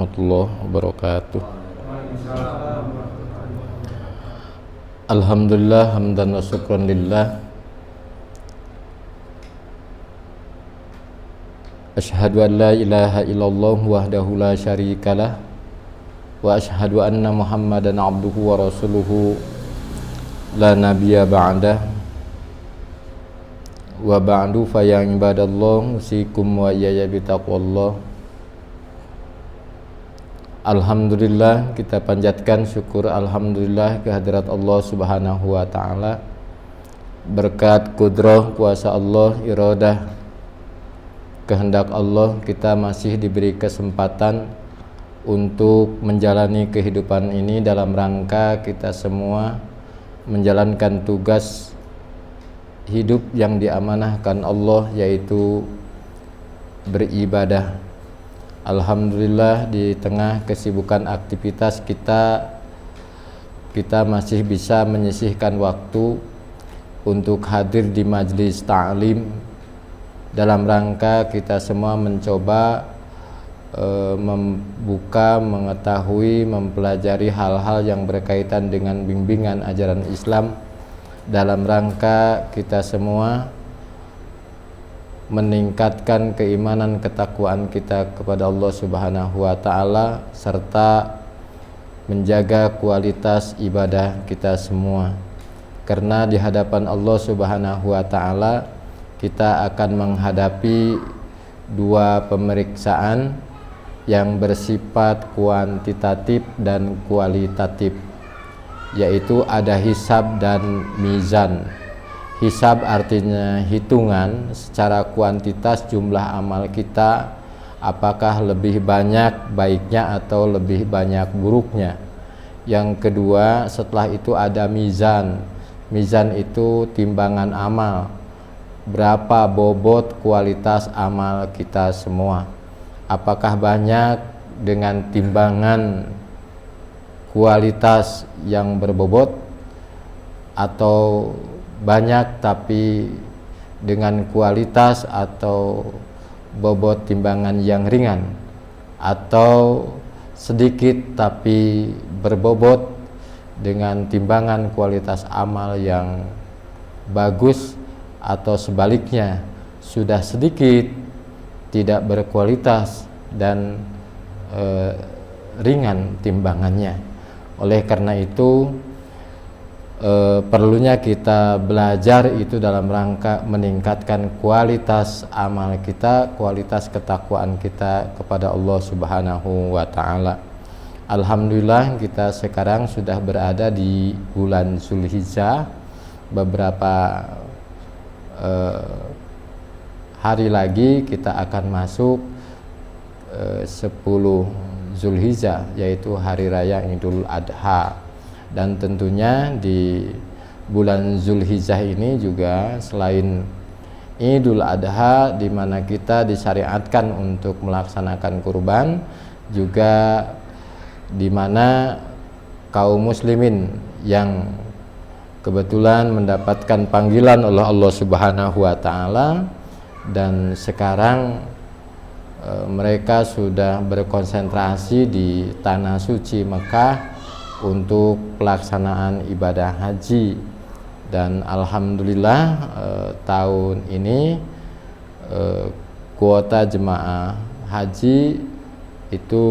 warahmatullahi wabarakatuh. Alhamdulillah hamdan wa syukran lillah. Asyhadu an la ilaha illallah wahdahu la syarikalah wa asyhadu anna Muhammadan abduhu wa rasuluhu la nabiyya ba'dah. Wa ba'du fa ya ibadallah usikum wa iyaya bitaqwallah. Alhamdulillah, kita panjatkan syukur alhamdulillah kehadirat Allah Subhanahu wa taala. Berkat kudrah kuasa Allah, iradah kehendak Allah, kita masih diberi kesempatan untuk menjalani kehidupan ini dalam rangka kita semua menjalankan tugas hidup yang diamanahkan Allah, yaitu beribadah. Alhamdulillah, di tengah kesibukan aktivitas kita masih bisa menyisihkan waktu untuk hadir di majelis ta'lim dalam rangka kita semua mencoba membuka, mengetahui, mempelajari hal-hal yang berkaitan dengan bimbingan ajaran Islam, dalam rangka kita semua meningkatkan keimanan ketakwaan kita kepada Allah Subhanahu wa taala serta menjaga kualitas ibadah kita semua. Karena di hadapan Allah Subhanahu wa taala kita akan menghadapi dua pemeriksaan yang bersifat kuantitatif dan kualitatif, yaitu ada hisab dan mizan. Hisab artinya hitungan secara kuantitas jumlah amal kita, apakah lebih banyak baiknya atau lebih banyak buruknya. Yang kedua, setelah itu ada mizan. Mizan itu timbangan amal, berapa bobot kualitas amal kita semua, apakah banyak dengan timbangan kualitas yang berbobot, atau banyak tapi dengan kualitas atau bobot timbangan yang ringan, atau sedikit tapi berbobot dengan timbangan kualitas amal yang bagus, atau sebaliknya sudah sedikit tidak berkualitas dan ringan timbangannya. Oleh karena itu perlunya kita belajar itu dalam rangka meningkatkan kualitas amal kita, kualitas ketakwaan kita kepada Allah Subhanahu wa taala. Alhamdulillah, kita sekarang sudah berada di bulan Zulhijjah. Beberapa hari lagi kita akan masuk 10 Zulhijjah, yaitu hari raya Idul Adha. Dan tentunya di bulan Zulhijjah ini juga selain Idul Adha di mana kita disyariatkan untuk melaksanakan kurban, juga di mana kaum muslimin yang kebetulan mendapatkan panggilan oleh Allah Subhanahu wa taala dan sekarang mereka sudah berkonsentrasi di tanah suci Mekah untuk pelaksanaan ibadah haji. Dan alhamdulillah tahun ini kuota jemaah haji itu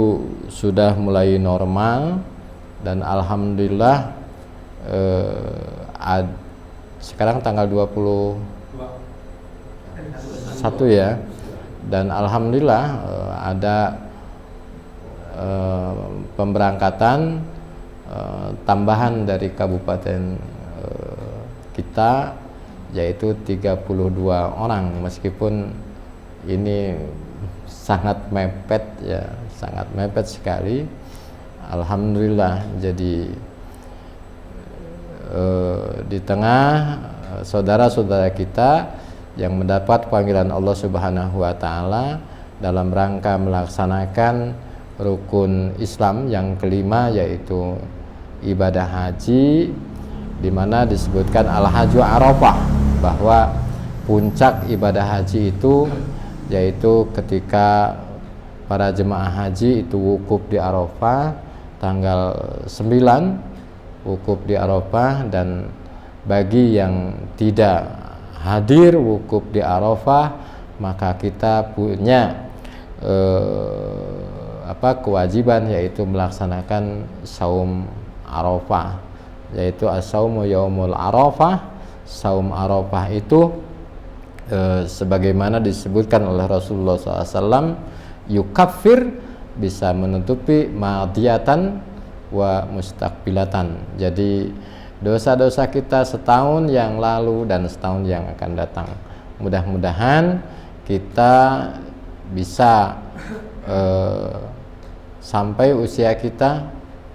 sudah mulai normal, dan alhamdulillah sekarang tanggal 21 ya, dan alhamdulillah ada pemberangkatan tambahan dari kabupaten kita, yaitu 32 orang, meskipun ini sangat mepet ya, sangat mepet sekali. Alhamdulillah, jadi di tengah saudara-saudara kita yang mendapat panggilan Allah Subhanahu wa taala dalam rangka melaksanakan rukun Islam yang kelima, yaitu ibadah haji, di mana disebutkan al-hajju Arafah, bahwa puncak ibadah haji itu yaitu ketika para jemaah haji itu wukuf di Arafah tanggal 9 wukuf di Arafah, dan bagi yang tidak hadir wukuf di Arafah maka kita punya kewajiban, yaitu melaksanakan saum Arafah, yaitu as-saumu yaumul Arafah. Saum Arafah itu sebagaimana disebutkan oleh Rasulullah SAW, yukaffir, bisa menutupi madiyatan wa mustaqbilatan. Jadi dosa-dosa kita setahun yang lalu dan setahun yang akan datang. Mudah-mudahan kita bisa sampai usia kita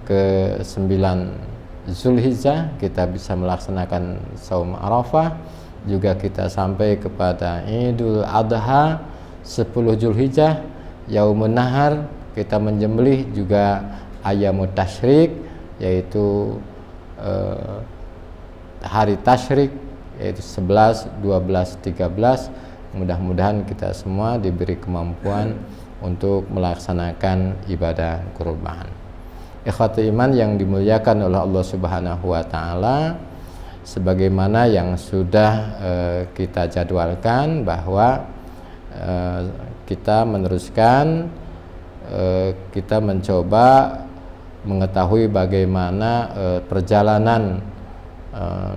ke 9 Zulhijjah kita bisa melaksanakan saum Arafah, juga kita sampai kepada Idul Adha 10 Zulhijjah, Yaumun Nahar, kita menyembelih juga Ayyamut Tasyrik, yaitu hari tasyrik, yaitu 11, 12, 13. Mudah-mudahan kita semua diberi kemampuan untuk melaksanakan ibadah kurban. Ikhwati iman yang dimuliakan oleh Allah Subhanahu wa taala, sebagaimana yang sudah kita jadwalkan bahwa kita meneruskan, kita mencoba mengetahui bagaimana perjalanan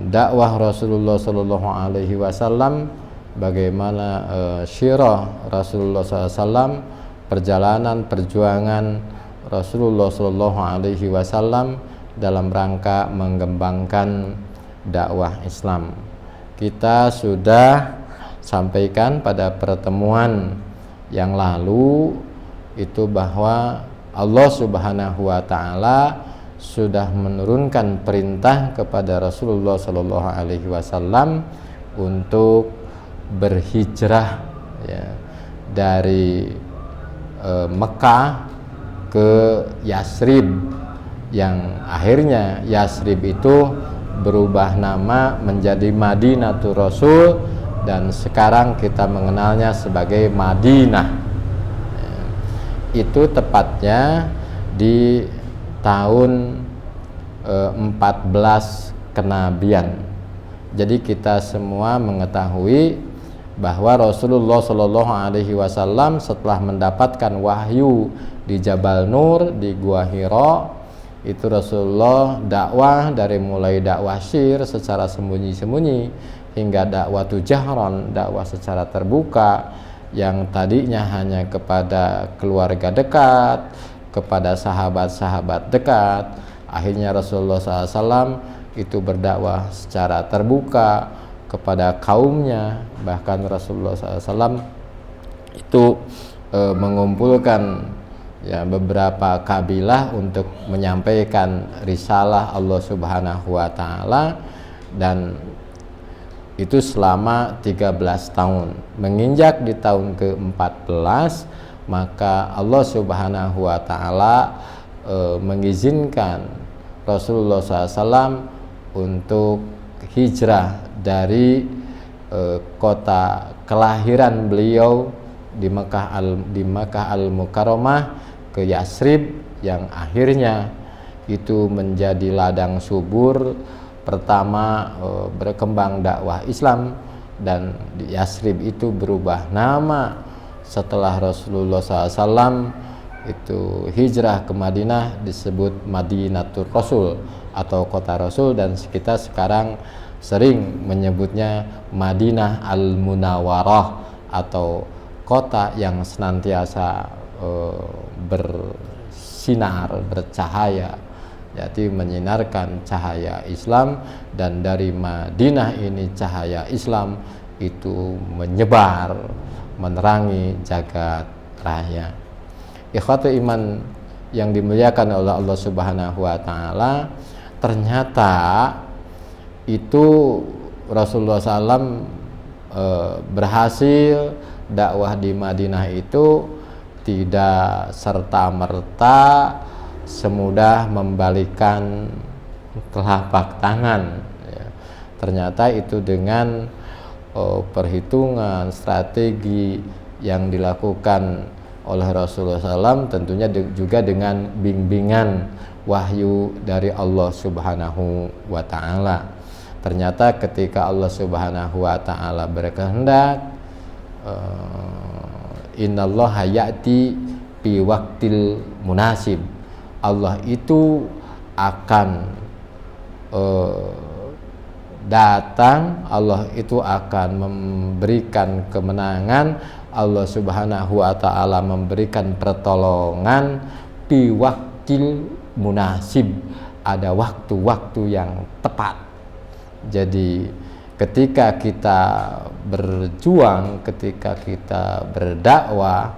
dakwah Rasulullah Sallallahu Alaihi Wasallam, bagaimana syirah Rasulullah SAW, perjalanan perjuangan Rasulullah Sallallahu Alaihi Wasallam dalam rangka mengembangkan dakwah Islam. Kita sudah sampaikan pada pertemuan yang lalu itu bahwa Allah Subhanahu wa taala sudah menurunkan perintah kepada Rasulullah Sallallahu Alaihi Wasallam untuk berhijrah, ya, dari Mekah ke Yasrib, yang akhirnya Yasrib itu berubah nama menjadi Madinatul Rasul, dan sekarang kita mengenalnya sebagai Madinah. Itu tepatnya di tahun 14 kenabian. Jadi kita semua mengetahui bahwa Rasulullah Shallallahu Alaihi Wasallam setelah mendapatkan wahyu di Jabal Nur di Gua Hira, itu Rasulullah dakwah dari mulai dakwah syir secara sembunyi-sembunyi hingga dakwah jahran, dakwah secara terbuka, yang tadinya hanya kepada keluarga dekat, kepada sahabat-sahabat dekat. Akhirnya Rasulullah SAW itu berdakwah secara terbuka kepada kaumnya. Bahkan Rasulullah SAW itu mengumpulkan, ya, beberapa kabilah untuk menyampaikan risalah Allah Subhanahu wa taala, dan itu selama 13 tahun. Menginjak di tahun ke-14, maka Allah Subhanahu wa taala mengizinkan Rasulullah SAW untuk hijrah dari kota kelahiran beliau di Makkah Al-Mukarramah ke Yasrib, yang akhirnya itu menjadi ladang subur pertama berkembang dakwah Islam. Dan di Yasrib itu berubah nama setelah Rasulullah SAW itu hijrah ke Madinah, disebut Madinatul Rasul atau kota Rasul, dan kita sekarang sering menyebutnya Madinah Al-Munawwarah atau kota yang senantiasa bersinar, bercahaya, jadi menyinarkan cahaya Islam. Dan dari Madinah ini cahaya Islam itu menyebar, menerangi jagat raya. Ikhwatu iman yang dimuliakan oleh Allah Subhanahu wa taala, ternyata itu Rasulullah SAW berhasil dakwah di Madinah itu tidak serta-merta semudah membalikan telapak tangan, ya. Ternyata itu dengan perhitungan strategi yang dilakukan oleh Rasulullah SAW, tentunya juga dengan bimbingan wahyu dari Allah Subhanahu wa Ta'ala. Ternyata ketika Allah Subhanahu wa Ta'ala berkehendak, innallaha ya'ti fi waqtil munasib, Allah itu akan datang, Allah itu akan memberikan kemenangan, Allah Subhanahu wa Ta'ala memberikan pertolongan fi waqtil munasib, ada waktu-waktu yang tepat. Jadi ketika kita berjuang, ketika kita berdakwah,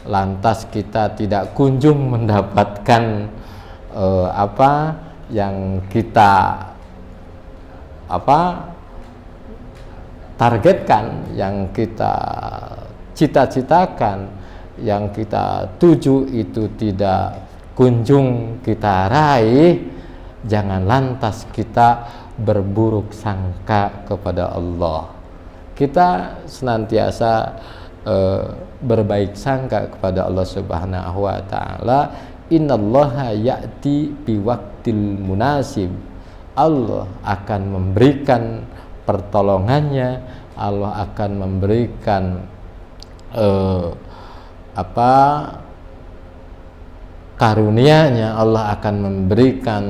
lantas kita tidak kunjung mendapatkan apa yang kita targetkan, yang kita cita-citakan, yang kita tuju, itu tidak kunjung kita raih, jangan lantas kita berburuk sangka kepada Allah. Kita senantiasa berbaik sangka kepada Allah Subhanahu wa Ta'ala. Innallaha ya'ti bi waqtil munasib, Allah akan memberikan pertolongannya, Allah akan memberikan karunia-Nya, Allah akan memberikan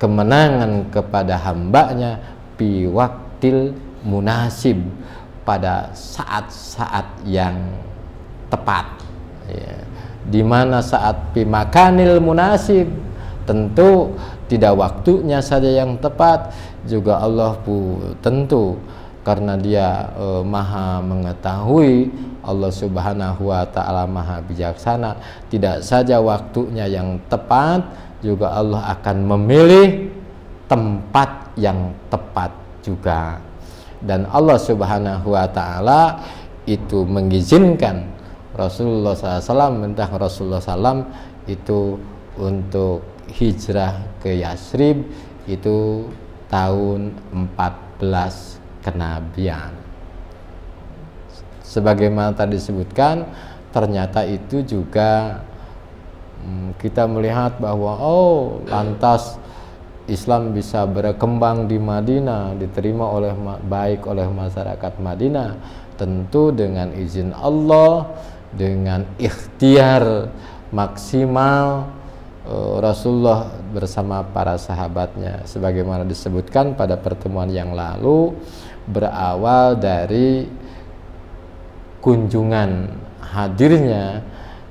kemenangan kepada hambanya bi waqtil munasib, pada saat-saat yang tepat, ya. Di mana saat bi makanil munasib, tentu tidak waktunya saja yang tepat, juga Allah tentu karena Dia maha mengetahui, Allah Subhanahu wa Ta'ala maha bijaksana, tidak saja waktunya yang tepat, juga Allah akan memilih tempat yang tepat juga. Dan Allah Subhanahu wa Ta'ala itu mengizinkan Rasulullah SAW, mentah Rasulullah SAW itu untuk hijrah ke Yasrib itu tahun 14 kenabian. Sebagaimana tadi disebutkan, ternyata itu juga kita melihat bahwa lantas Islam bisa berkembang di Madinah, diterima baik oleh masyarakat Madinah, tentu dengan izin Allah, dengan ikhtiar maksimal Rasulullah bersama para sahabatnya. Sebagaimana disebutkan pada pertemuan yang lalu, berawal dari kunjungan hadirnya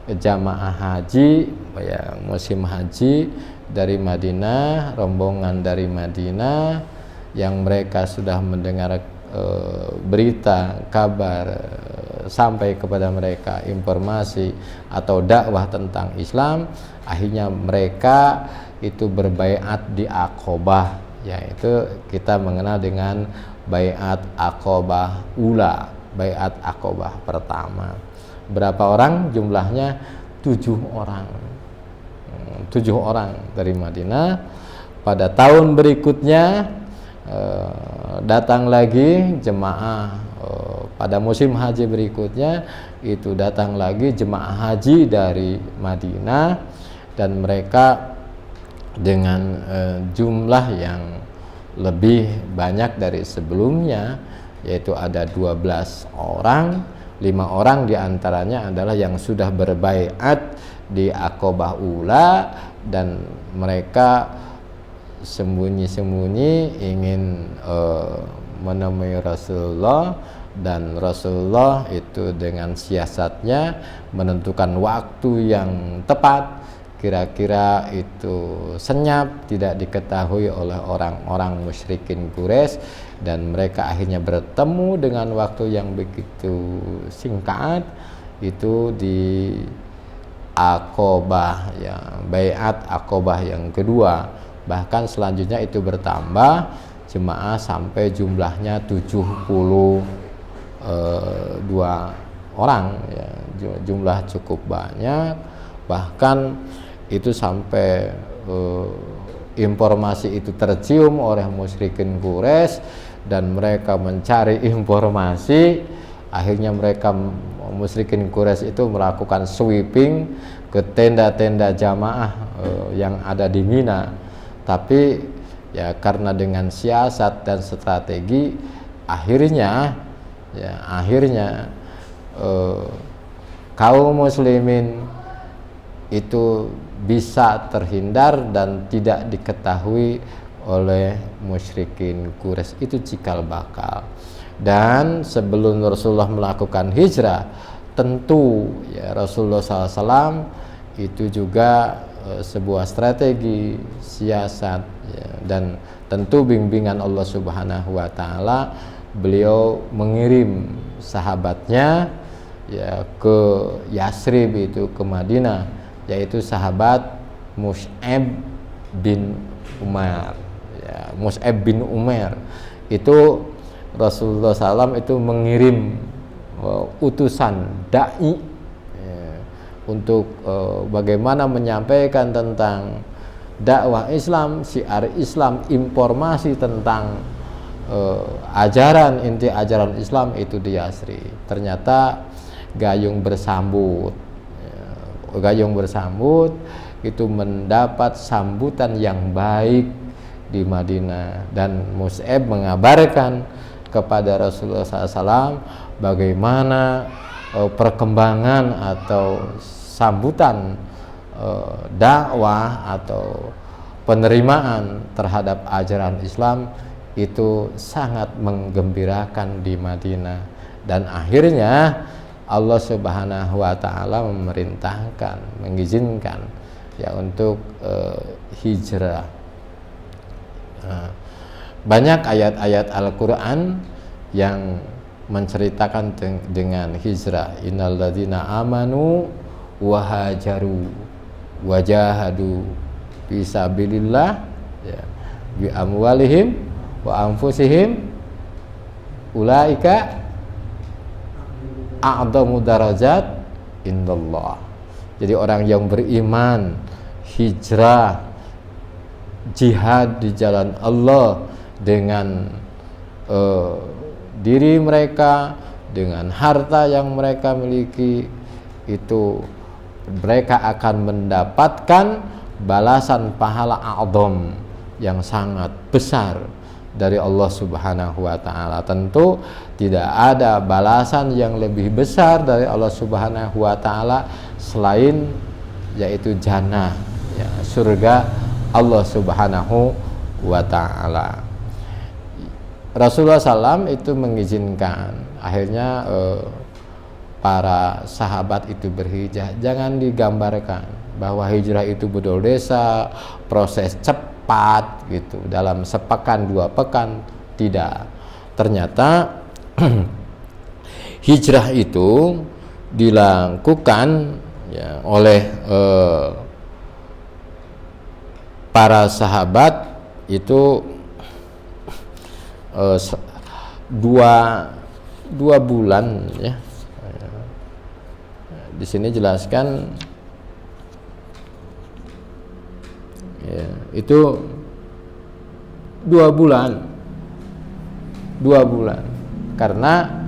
jamaah haji, ya, musim haji dari Madinah, rombongan dari Madinah yang mereka sudah mendengar berita, kabar, sampai kepada mereka informasi atau dakwah tentang Islam. Akhirnya mereka itu berbaiat di Aqobah, yaitu kita mengenal dengan baiat Aqobah Ula, baiat Aqobah pertama. Berapa orang jumlahnya? 7 orang. 7 orang dari Madinah. Pada tahun berikutnya datang lagi jemaah, pada musim haji berikutnya itu datang lagi jemaah haji dari Madinah, dan mereka dengan jumlah yang lebih banyak dari sebelumnya, yaitu ada 12 orang. 5 orang diantaranya adalah yang sudah berbaiat di Aqobah Ula, dan mereka sembunyi-sembunyi ingin menemui Rasulullah, dan Rasulullah itu dengan siasatnya menentukan waktu yang tepat, kira-kira itu senyap, tidak diketahui oleh orang-orang musyrikin Quraisy, dan mereka akhirnya bertemu dengan waktu yang begitu singkat, itu di Aqobah, ya, baiat Aqobah yang kedua. Bahkan selanjutnya itu bertambah jemaah sampai jumlahnya 72 orang, ya, jumlah cukup banyak. Bahkan itu sampai informasi itu tercium oleh musyrikin Quraisy, dan mereka mencari informasi Akhirnya mereka musyrikin Quraisy itu melakukan sweeping ke tenda-tenda jamaah yang ada di Mina. Tapi ya karena dengan siasat dan strategi akhirnya kaum muslimin itu bisa terhindar dan tidak diketahui oleh musyrikin Quraisy. Itu cikal bakal. Dan sebelum Rasulullah melakukan hijrah, tentu ya Rasulullah SAW itu juga sebuah strategi, siasat ya, dan tentu bimbingan Allah Subhanahu wa taala. Beliau mengirim sahabatnya ya ke Yasrib, itu ke Madinah, yaitu sahabat Mus'ab bin Umair ya, Mus'ab bin Umair itu Rasulullah SAW itu mengirim utusan da'i ya, untuk bagaimana menyampaikan tentang dakwah Islam, syiar Islam, informasi tentang ajaran, inti ajaran Islam itu di Yasrib. Ternyata gayung bersambut itu mendapat sambutan yang baik di Madinah, dan Mus'ab mengabarkan kepada Rasulullah SAW bagaimana perkembangan atau sambutan dakwah atau penerimaan terhadap ajaran Islam itu sangat menggembirakan di Madinah. Dan akhirnya Allah Subhanahu wa taala memerintahkan, mengizinkan ya untuk hijrah. Banyak ayat-ayat Al-Qur'an yang menceritakan dengan hijrah. Innalladzina amanu wa hajaru wa jahadu fi sabilillah ya, bi amwalihim wa anfusihim ulaika a'dhamu darajat indallah. Jadi orang yang beriman, hijrah, jihad di jalan Allah dengan diri mereka, dengan harta yang mereka miliki, itu mereka akan mendapatkan balasan pahala a'dham yang sangat besar dari Allah Subhanahu wa taala. Tentu tidak ada balasan yang lebih besar dari Allah Subhanahu wa taala selain yaitu jannah ya, surga Allah Subhanahu wa taala. Rasulullah SAW itu mengizinkan, akhirnya para sahabat itu berhijrah. Jangan digambarkan bahwa hijrah itu bedol desa, proses cepat gitu, dalam sepekan 2 pekan, tidak. Ternyata hijrah itu dilakukan ya, oleh para sahabat itu dua bulan ya. Di sini jelaskan ya, itu 2 bulan karena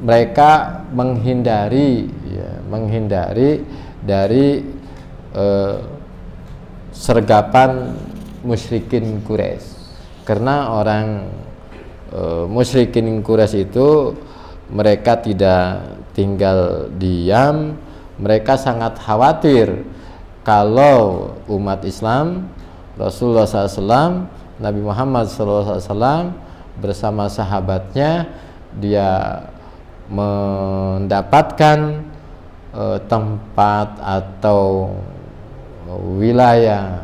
mereka menghindari dari sergapan musyrikin Quraisy. Karena orang musyrikin Quraisy itu mereka tidak tinggal diam, mereka sangat khawatir kalau umat Islam, Rasulullah SAW, Nabi Muhammad SAW bersama sahabatnya dia mendapatkan tempat atau wilayah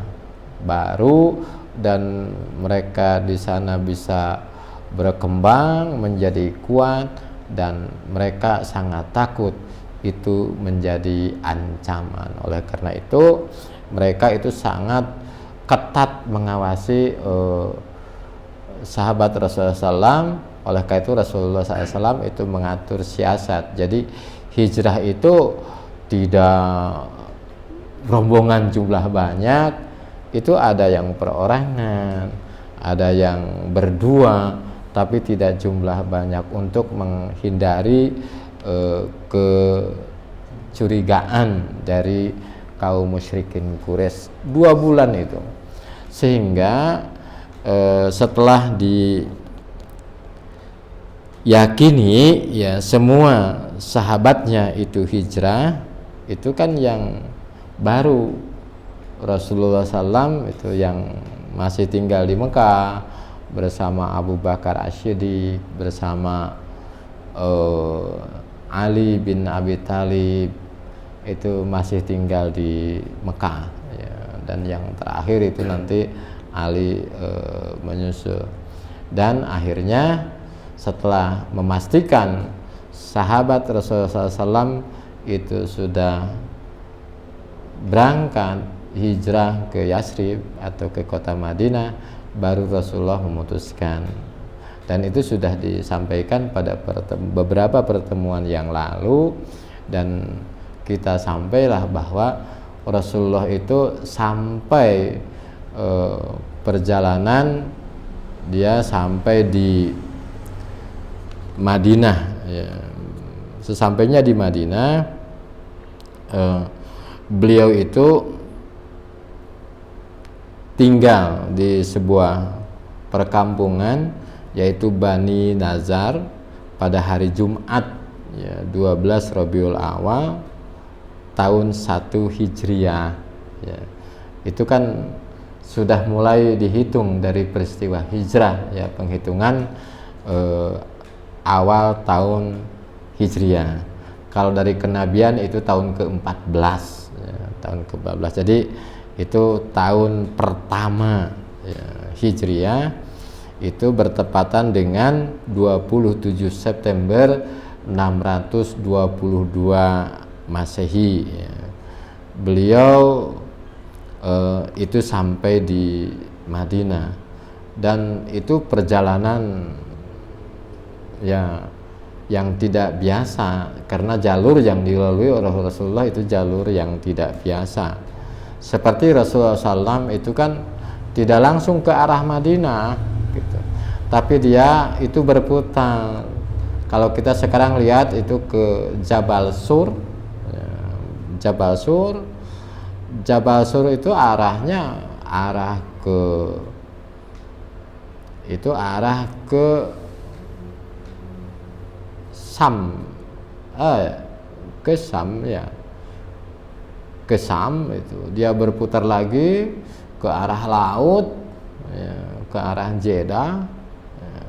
baru, dan mereka di sana bisa berkembang menjadi kuat, dan mereka sangat takut itu menjadi ancaman. Oleh karena itu mereka itu sangat ketat mengawasi sahabat Rasulullah SAW. Oleh karena itu Rasulullah SAW itu mengatur siasat. Jadi hijrah itu tidak rombongan jumlah banyak, itu ada yang perorangan, ada yang berdua, tapi tidak jumlah banyak, untuk menghindari kecurigaan dari kaum musyrikin Quraisy. 2 bulan itu, sehingga setelah diyakini ya semua sahabatnya itu hijrah, itu kan yang baru Rasulullah SAW itu yang masih tinggal di Mekah bersama Abu Bakar Asy-Siddiq, bersama Ali bin Abi Thalib, itu masih tinggal di Mekah ya. Dan yang terakhir itu nanti Ali menyusul. Dan akhirnya setelah memastikan sahabat Rasulullah SAW itu sudah berangkat hijrah ke Yasrib atau ke kota Madinah, baru Rasulullah memutuskan. Dan itu sudah disampaikan pada beberapa pertemuan yang lalu, dan kita sampailah bahwa Rasulullah itu sampai perjalanan dia sampai di Madinah ya. Sesampainya di Madinah, beliau itu tinggal di sebuah perkampungan yaitu Bani Nazar pada hari Jumat ya, 12 Rabiul Awal tahun 1 Hijriah ya. Itu kan sudah mulai dihitung dari peristiwa hijrah ya, penghitungan awal tahun Hijriah. Kalau dari kenabian itu tahun ke-14 ya, tahun ke-14. Jadi itu tahun pertama ya, Hijriah, itu bertepatan dengan 27 September 622 Masehi ya. Beliau itu sampai di Madinah, dan itu perjalanan ya yang tidak biasa, karena jalur yang dilalui oleh Rasulullah itu jalur yang tidak biasa. Seperti Rasulullah SAW itu kan tidak langsung ke arah Madinah gitu, tapi dia itu berputar. Kalau kita sekarang lihat itu ke Jabal Sur ya, Jabal Sur itu arahnya arah ke Sam, ke Sam ya, ke Sam itu dia berputar lagi ke arah laut ya, ke arah Jeddah ya,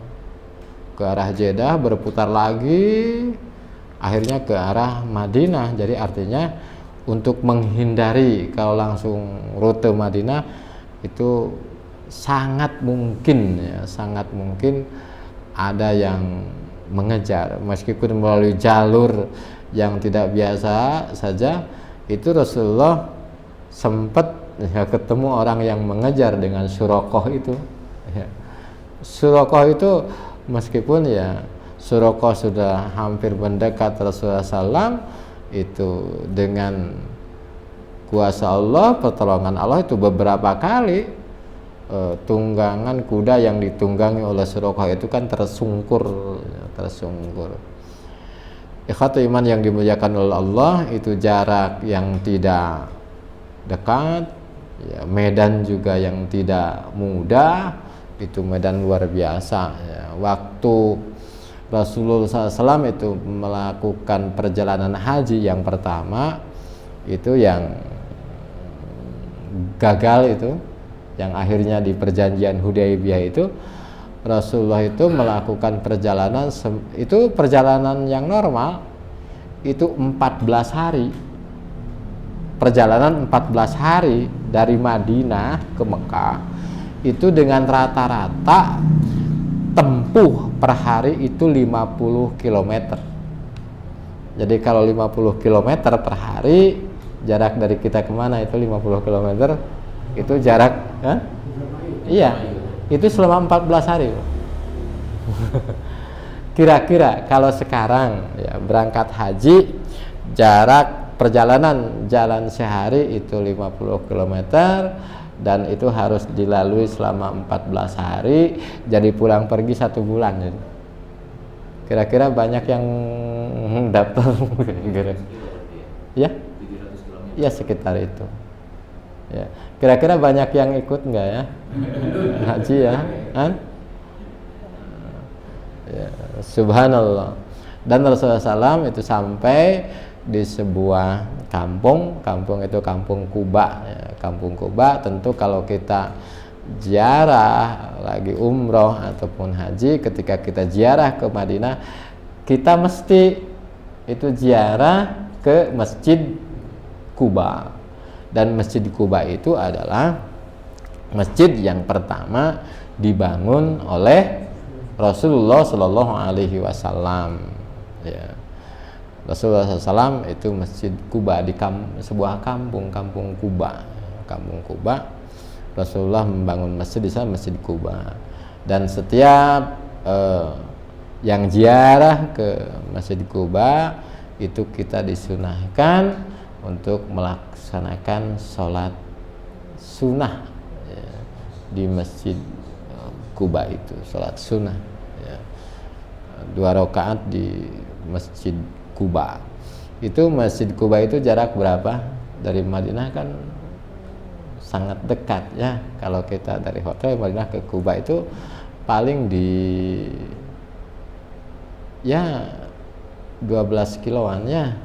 ke arah Jeddah berputar lagi akhirnya ke arah Madinah. Jadi artinya untuk menghindari kalau langsung rute Madinah itu sangat mungkin ya, sangat mungkin ada yang mengejar, meskipun melalui jalur yang tidak biasa saja. Itu Rasulullah sempat ya, ketemu orang yang mengejar dengan Suraqah itu ya. Suraqah itu meskipun ya Suraqah sudah hampir mendekat Rasulullah SAW, itu dengan kuasa Allah, pertolongan Allah itu beberapa kali tunggangan kuda yang ditunggangi oleh Suraqah itu kan tersungkur. Ikhwatul iman yang dimuliakan oleh Allah, itu jarak yang tidak dekat ya, medan juga yang tidak mudah, itu medan luar biasa ya. Waktu Rasulullah SAW itu melakukan perjalanan haji yang pertama, itu yang gagal itu, yang akhirnya di perjanjian Hudaybiyah itu, Rasulullah itu melakukan perjalanan itu perjalanan yang normal itu 14 hari. Perjalanan 14 hari dari Madinah ke Mekah itu dengan rata-rata tempuh per hari itu 50 km. Jadi kalau 50 km per hari, jarak dari kita kemana itu 50 km, itu jarak iya, itu selama 14 hari. Kira-kira kalau sekarang ya, berangkat haji jarak perjalanan jalan sehari itu 50 km dan itu harus dilalui selama 14 hari, jadi pulang pergi 1 bulan. Jadi kira-kira banyak yang daftar ya? Ya sekitar itu. Ya. Kira-kira banyak yang ikut enggak ya? Haji ya? Ya, subhanallah. Dan Rasulullah SAW itu sampai di sebuah kampung itu kampung Quba ya. Kampung Quba tentu kalau kita ziarah lagi umroh ataupun haji, ketika kita ziarah ke Madinah, kita mesti itu ziarah ke Masjid Quba. Dan Masjid Quba itu adalah masjid yang pertama dibangun oleh Rasulullah Shallallahu Alaihi Wasallam. Ya. Rasulullah SAW itu Masjid Quba di sebuah kampung Quba. Kampung Quba, Rasulullah membangun masjid di sana, Masjid Quba. Dan setiap yang ziarah ke Masjid Quba itu kita disunahkan untuk melaksanakan sholat sunnah ya, di Masjid Quba itu, sholat sunnah ya. 2 rakaat di Masjid Quba. Itu Masjid Quba itu jarak berapa? Dari Madinah kan sangat dekat ya. Kalau kita dari hotel Madinah ke Quba itu paling di ya 12 kiloan ya,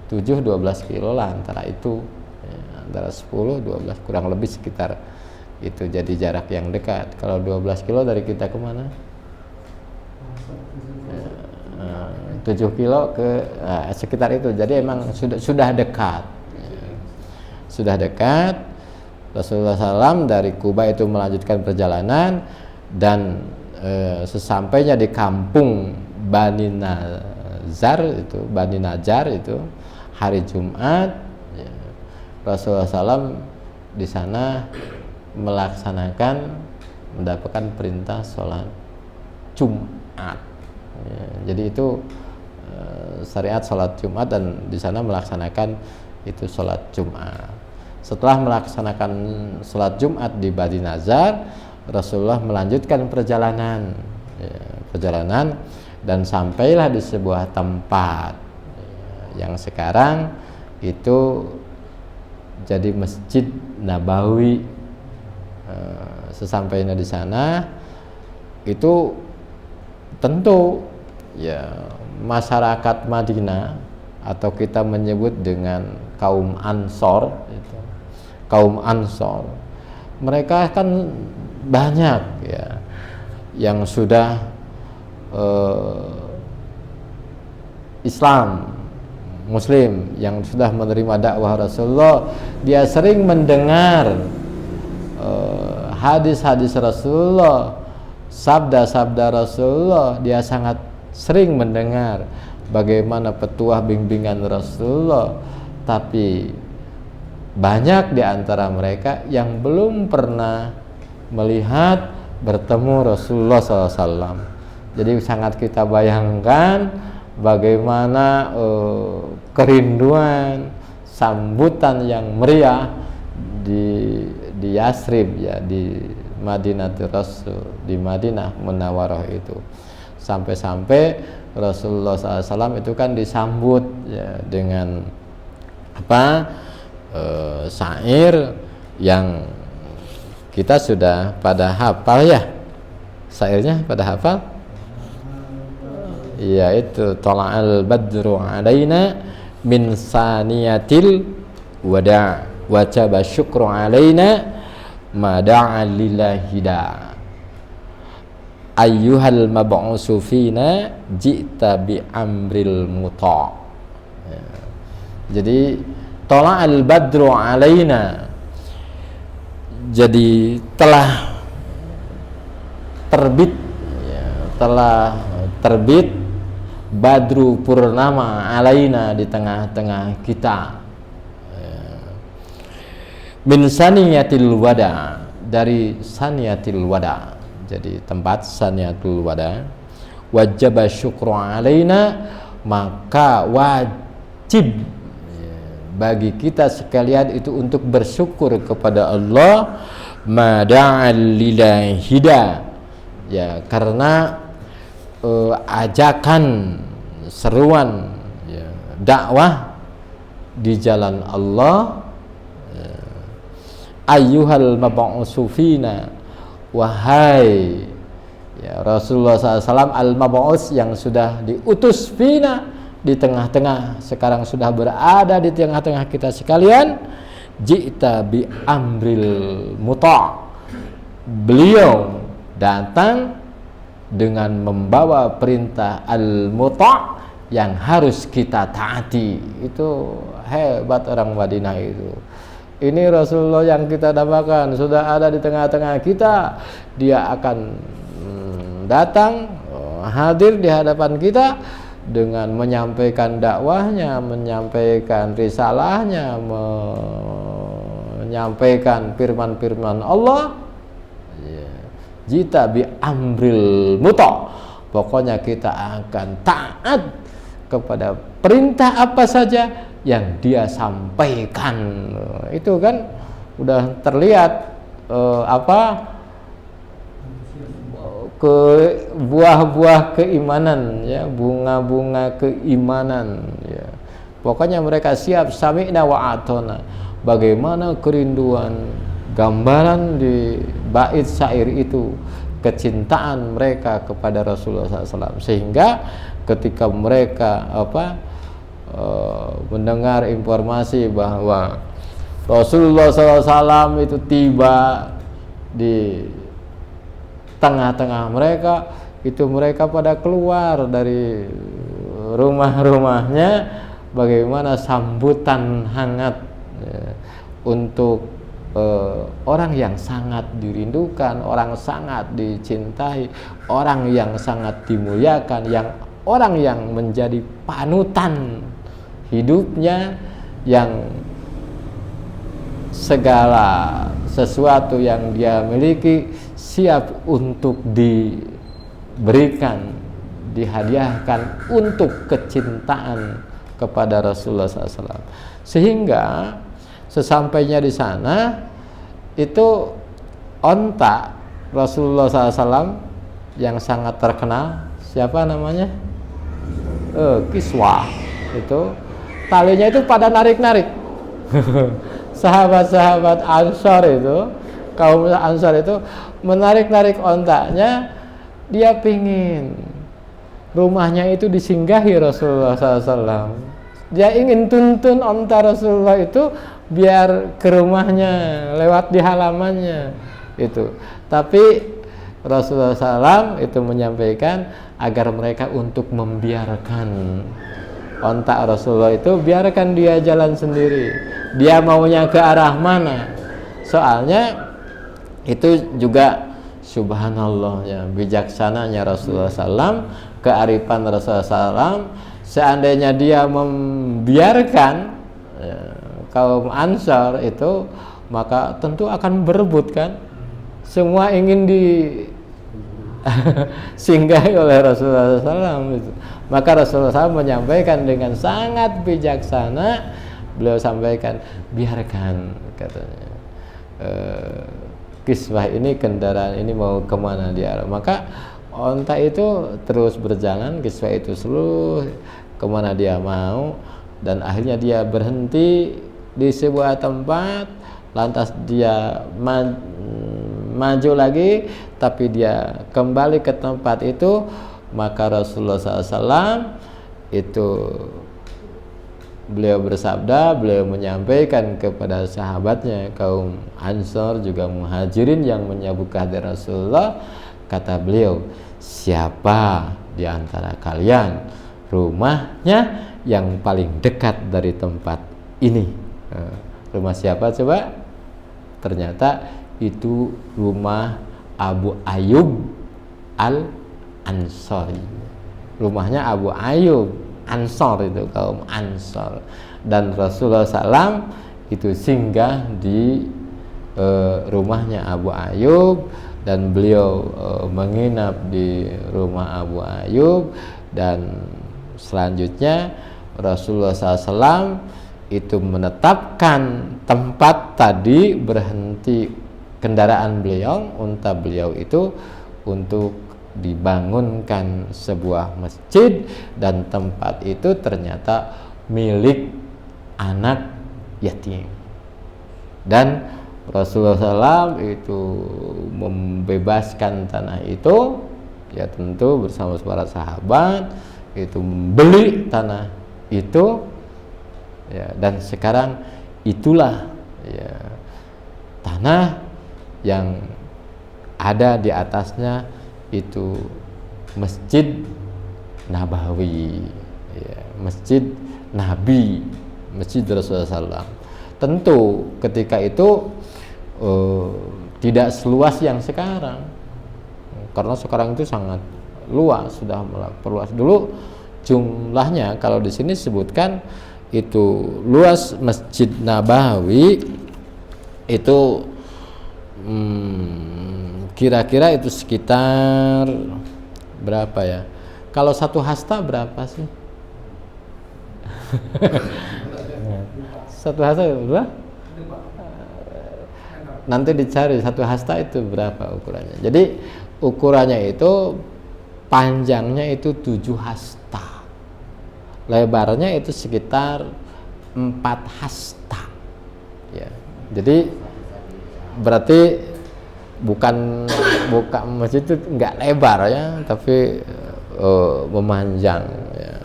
7-12 kilo lah antara itu ya, antara 10-12 kurang lebih sekitar itu, jadi jarak yang dekat. Kalau 12 kilo dari kita kemana? 7 kilo ke sekitar itu, jadi emang sudah dekat ya. Sudah dekat. Rasulullah SAW dari Quba itu melanjutkan perjalanan dan sesampainya di kampung Bani Najjar itu hari Jumat ya, Rasulullah SAW di sana mendapatkan perintah sholat Jumat ya, jadi itu syariat sholat Jumat dan di sana melaksanakan itu sholat Jumat. Setelah melaksanakan sholat Jumat di Bani Najjar, Rasulullah melanjutkan perjalanan dan sampailah di sebuah tempat yang sekarang itu jadi Masjid Nabawi. Sesampainya di sana itu tentu ya masyarakat Madinah atau kita menyebut dengan kaum Ansor itu. Kaum Ansor mereka kan banyak ya yang sudah Islam Muslim, yang sudah menerima dakwah Rasulullah. Dia sering mendengar hadis-hadis Rasulullah, sabda-sabda Rasulullah. Dia sangat sering mendengar bagaimana petuah bimbingan Rasulullah, tapi banyak di antara mereka yang belum pernah melihat bertemu Rasulullah SAW. Jadi sangat kita bayangkan bagaimana kerinduan, sambutan yang meriah di Yasrib ya, di Madinatul Rasul, di Madinah Munawwarah itu. Sampai-sampai Rasulullah SAW itu kan disambut ya, dengan syair yang kita sudah pada hafal ya. Syairnya pada hafal? Yaitu tala'al badru alaina min saniyatil wada' wajaba syukru alaina mada'a lillahi da' ayyuhal mab'usu fina ji'ta bi amril muta'. Ya. Jadi tala'al badru alaina, jadi telah terbit badru purnama alaina di tengah-tengah kita, min saniyatil wada, dari saniyatil wada, jadi tempat saniyatul wada, wajaba syukru alaina, maka wajib bagi kita sekalian itu untuk bersyukur kepada Allah mada'al lilahida, ya, karena ajakan seruan, ya, dakwah di jalan Allah, ya, ayyuhal mab'usufina, wahai, ya, Rasulullah SAW al-mab'us yang sudah diutus fina, di tengah-tengah, sekarang sudah berada di tengah-tengah kita sekalian. Ji'ta bi amril muta', beliau datang dengan membawa perintah al-muta' yang harus kita taati. Itu hebat orang Madinah itu. Ini Rasulullah yang kita dambakan sudah ada di tengah-tengah kita. Dia akan datang, hadir di hadapan kita dengan menyampaikan dakwahnya, menyampaikan risalahnya, menyampaikan firman-firman Allah. Jita bi amril muta', pokoknya kita akan taat kepada perintah apa saja yang dia sampaikan. Itu kan udah terlihat ke buah-buah keimanan, ya, bunga-bunga keimanan, ya. Pokoknya mereka siap, sami'na wa atona. Bagaimana kerinduan, gambaran di bait syair itu, kecintaan mereka kepada Rasulullah SAW, sehingga ketika mereka mendengar informasi bahwa Rasulullah SAW itu tiba di tengah-tengah mereka, itu mereka pada keluar dari rumah-rumahnya, bagaimana sambutan hangat, ya, untuk orang yang sangat dirindukan, orang sangat dicintai, orang yang sangat dimuliakan, orang yang menjadi panutan hidupnya, yang segala sesuatu yang dia miliki siap untuk diberikan, dihadiahkan untuk kecintaan kepada Rasulullah SAW. Sehingga sesampainya di sana itu onta Rasulullah SAW yang sangat terkenal, siapa namanya? Kiswah. Itu talinya itu pada narik-narik. Sahabat-sahabat Ansor itu, kaum Ansor itu menarik-narik ontanya. Dia pingin rumahnya itu disinggahi Rasulullah SAW. Dia ingin tuntun onta Rasulullah itu biar ke rumahnya, lewat di halamannya itu. Tapi Rasulullah SAW itu menyampaikan agar mereka untuk membiarkan onta Rasulullah itu, biarkan dia jalan sendiri. Dia maunya ke arah mana? Soalnya itu juga subhanallah, ya, bijaksananya Rasulullah SAW, kearifan Rasulullah SAW. Seandainya dia membiarkan, ya, kaum Ansar itu, maka tentu akan berebut kan, semua ingin disinggahi oleh Rasulullah SAW itu. Maka Rasulullah SAW menyampaikan dengan sangat bijaksana, beliau sampaikan, biarkan, katanya, Kiswah ini, kendaraan ini mau kemana dia. Maka onta itu terus berjalan, Kiswah itu seluruh kemana dia mau, dan akhirnya dia berhenti di sebuah tempat. Lantas dia maju lagi, tapi dia kembali ke tempat itu. Maka Rasulullah SAW itu beliau bersabda, beliau menyampaikan kepada sahabatnya kaum Ansor juga Muhajirin yang menyambut kehadiran Rasulullah. Kata beliau, siapa di antara kalian rumahnya yang paling dekat dari tempat ini? Rumah siapa coba? Ternyata itu rumah Abu Ayyub Al-Ansari. Rumahnya Abu Ayyub Ansor, itu kaum Ansor. Dan Rasulullah SAW itu singgah di rumahnya Abu Ayyub, dan beliau menginap di rumah Abu Ayyub. Dan selanjutnya Rasulullah SAW itu menetapkan tempat tadi berhenti kendaraan beliau, unta beliau itu untuk dibangunkan sebuah masjid, dan tempat itu ternyata milik anak yatim. Dan Rasulullah SAW itu membebaskan tanah itu, ya tentu bersama para sahabat itu membeli tanah itu, ya, dan sekarang itulah ya tanah yang ada di atasnya itu Masjid Nabawi, ya, Masjid Nabi, Masjid Rasulullah SAW. Tentu ketika itu tidak seluas yang sekarang, karena sekarang itu sangat luas, sudah perluas. Dulu jumlahnya kalau di sini sebutkan itu luas Masjid Nabawi itu kira-kira itu sekitar berapa ya? Kalau satu hasta berapa sih? Satu hasta berapa? Nanti dicari satu hasta itu berapa ukurannya. Jadi ukurannya itu panjangnya itu 7 hasta, lebarnya itu sekitar 4 hasta, ya. Jadi berarti bukan masjid itu enggak lebar ya, tapi memanjang ya.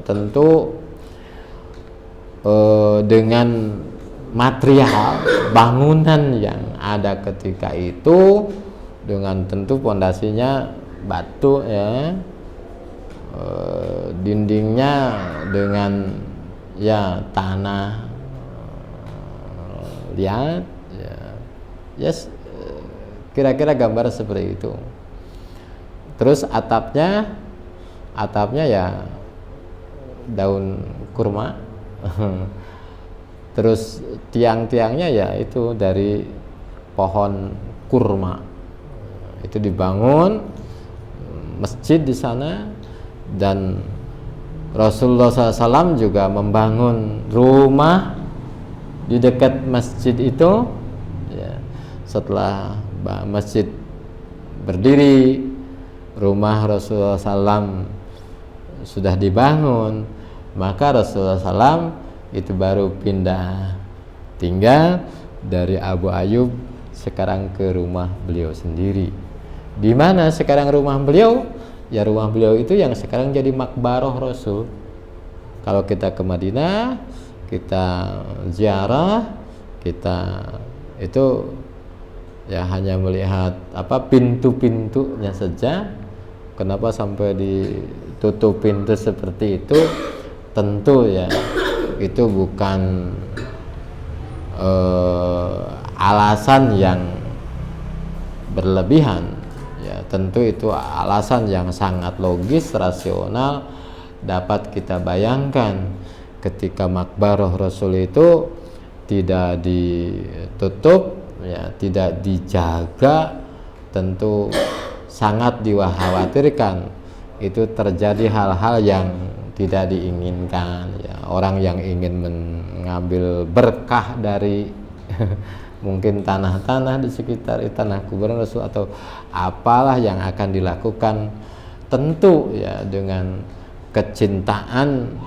Tentu dengan material bangunan yang ada ketika itu, dengan tentu pondasinya batu ya, dindingnya dengan ya tanah liat ya, yes, kira-kira gambar seperti itu. Terus atapnya ya daun kurma. Terus tiang-tiangnya ya itu dari pohon kurma. Itu dibangun masjid di sana, dan Rasulullah SAW juga membangun rumah di dekat masjid itu. Ya, setelah masjid berdiri, rumah Rasulullah SAW sudah dibangun, maka Rasulullah SAW itu baru pindah tinggal dari Abu Ayyub sekarang ke rumah beliau sendiri. Di mana sekarang rumah beliau? Ya rumah beliau itu yang sekarang jadi makbaroh Rasul. Kalau kita ke Madinah, kita ziarah, kita itu ya hanya melihat pintu-pintunya saja. Kenapa sampai ditutup pintu seperti itu? Tentu ya itu bukan alasan yang berlebihan ya, tentu itu alasan yang sangat logis, rasional, dapat kita bayangkan. Ketika makbaroh Rasul itu tidak ditutup ya, tidak dijaga, tentu sangat dikhawatirkan itu terjadi hal-hal yang tidak diinginkan ya. Orang yang ingin mengambil berkah dari mungkin tanah-tanah di sekitar tanah kuburan Rasul atau apalah yang akan dilakukan, tentu ya dengan kecintaan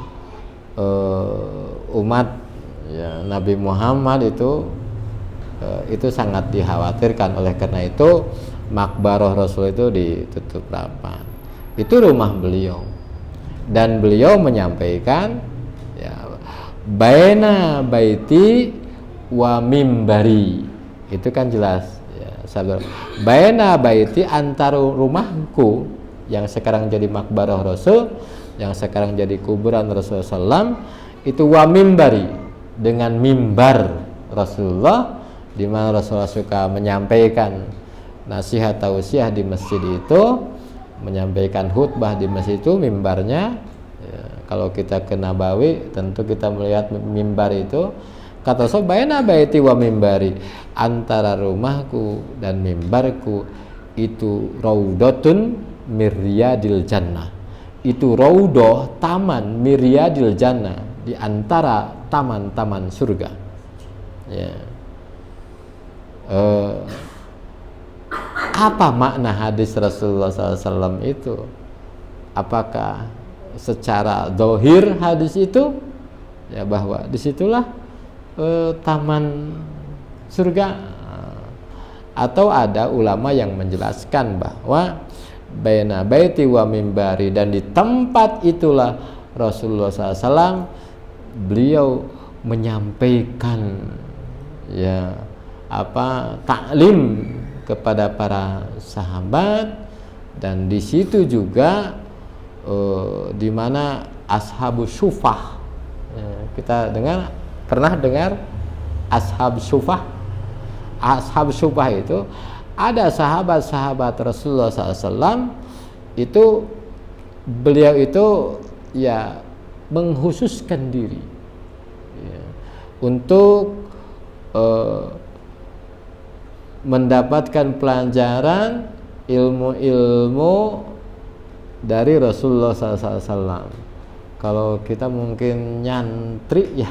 umat ya, Nabi Muhammad itu sangat dikhawatirkan. Oleh karena itu makbaroh Rasul itu ditutup rapat. Itu rumah beliau, dan beliau menyampaikan ya, baina baiti wa mimbari, itu kan jelas ya, sabar. Baina baiti, antara rumahku yang sekarang jadi makbaroh Rasul, yang sekarang jadi kuburan Rasulullah SAW, itu wa mimbari, dengan mimbar Rasulullah, di mana Rasulullah suka menyampaikan nasihat tausiah di masjid itu, menyampaikan khutbah di masjid itu, mimbarnya ya, kalau kita ke Nabawi tentu kita melihat mimbar itu. Kata baina baiti wa mimbari, antara rumahku dan mimbarku itu raudhatun miryadil jannah, itu raudhah, taman miryadil jannah, di antara taman-taman surga. Ya. Apa makna hadis Rasulullah SAW itu? Apakah secara zahir hadis itu ya bahwa disitulah taman surga, atau ada ulama yang menjelaskan bahwa baina baiti wa mimbari, dan di tempat itulah Rasulullah SAW beliau menyampaikan ya taklim kepada para sahabat, dan di situ juga di mana ashabus sufah, kita pernah dengar ashab sufah. Ashab sufah itu ada sahabat-sahabat Rasulullah SAW, itu beliau itu ya menghususkan diri ya, untuk mendapatkan pelajaran ilmu-ilmu dari Rasulullah SAW. Kalau kita mungkin nyantri ya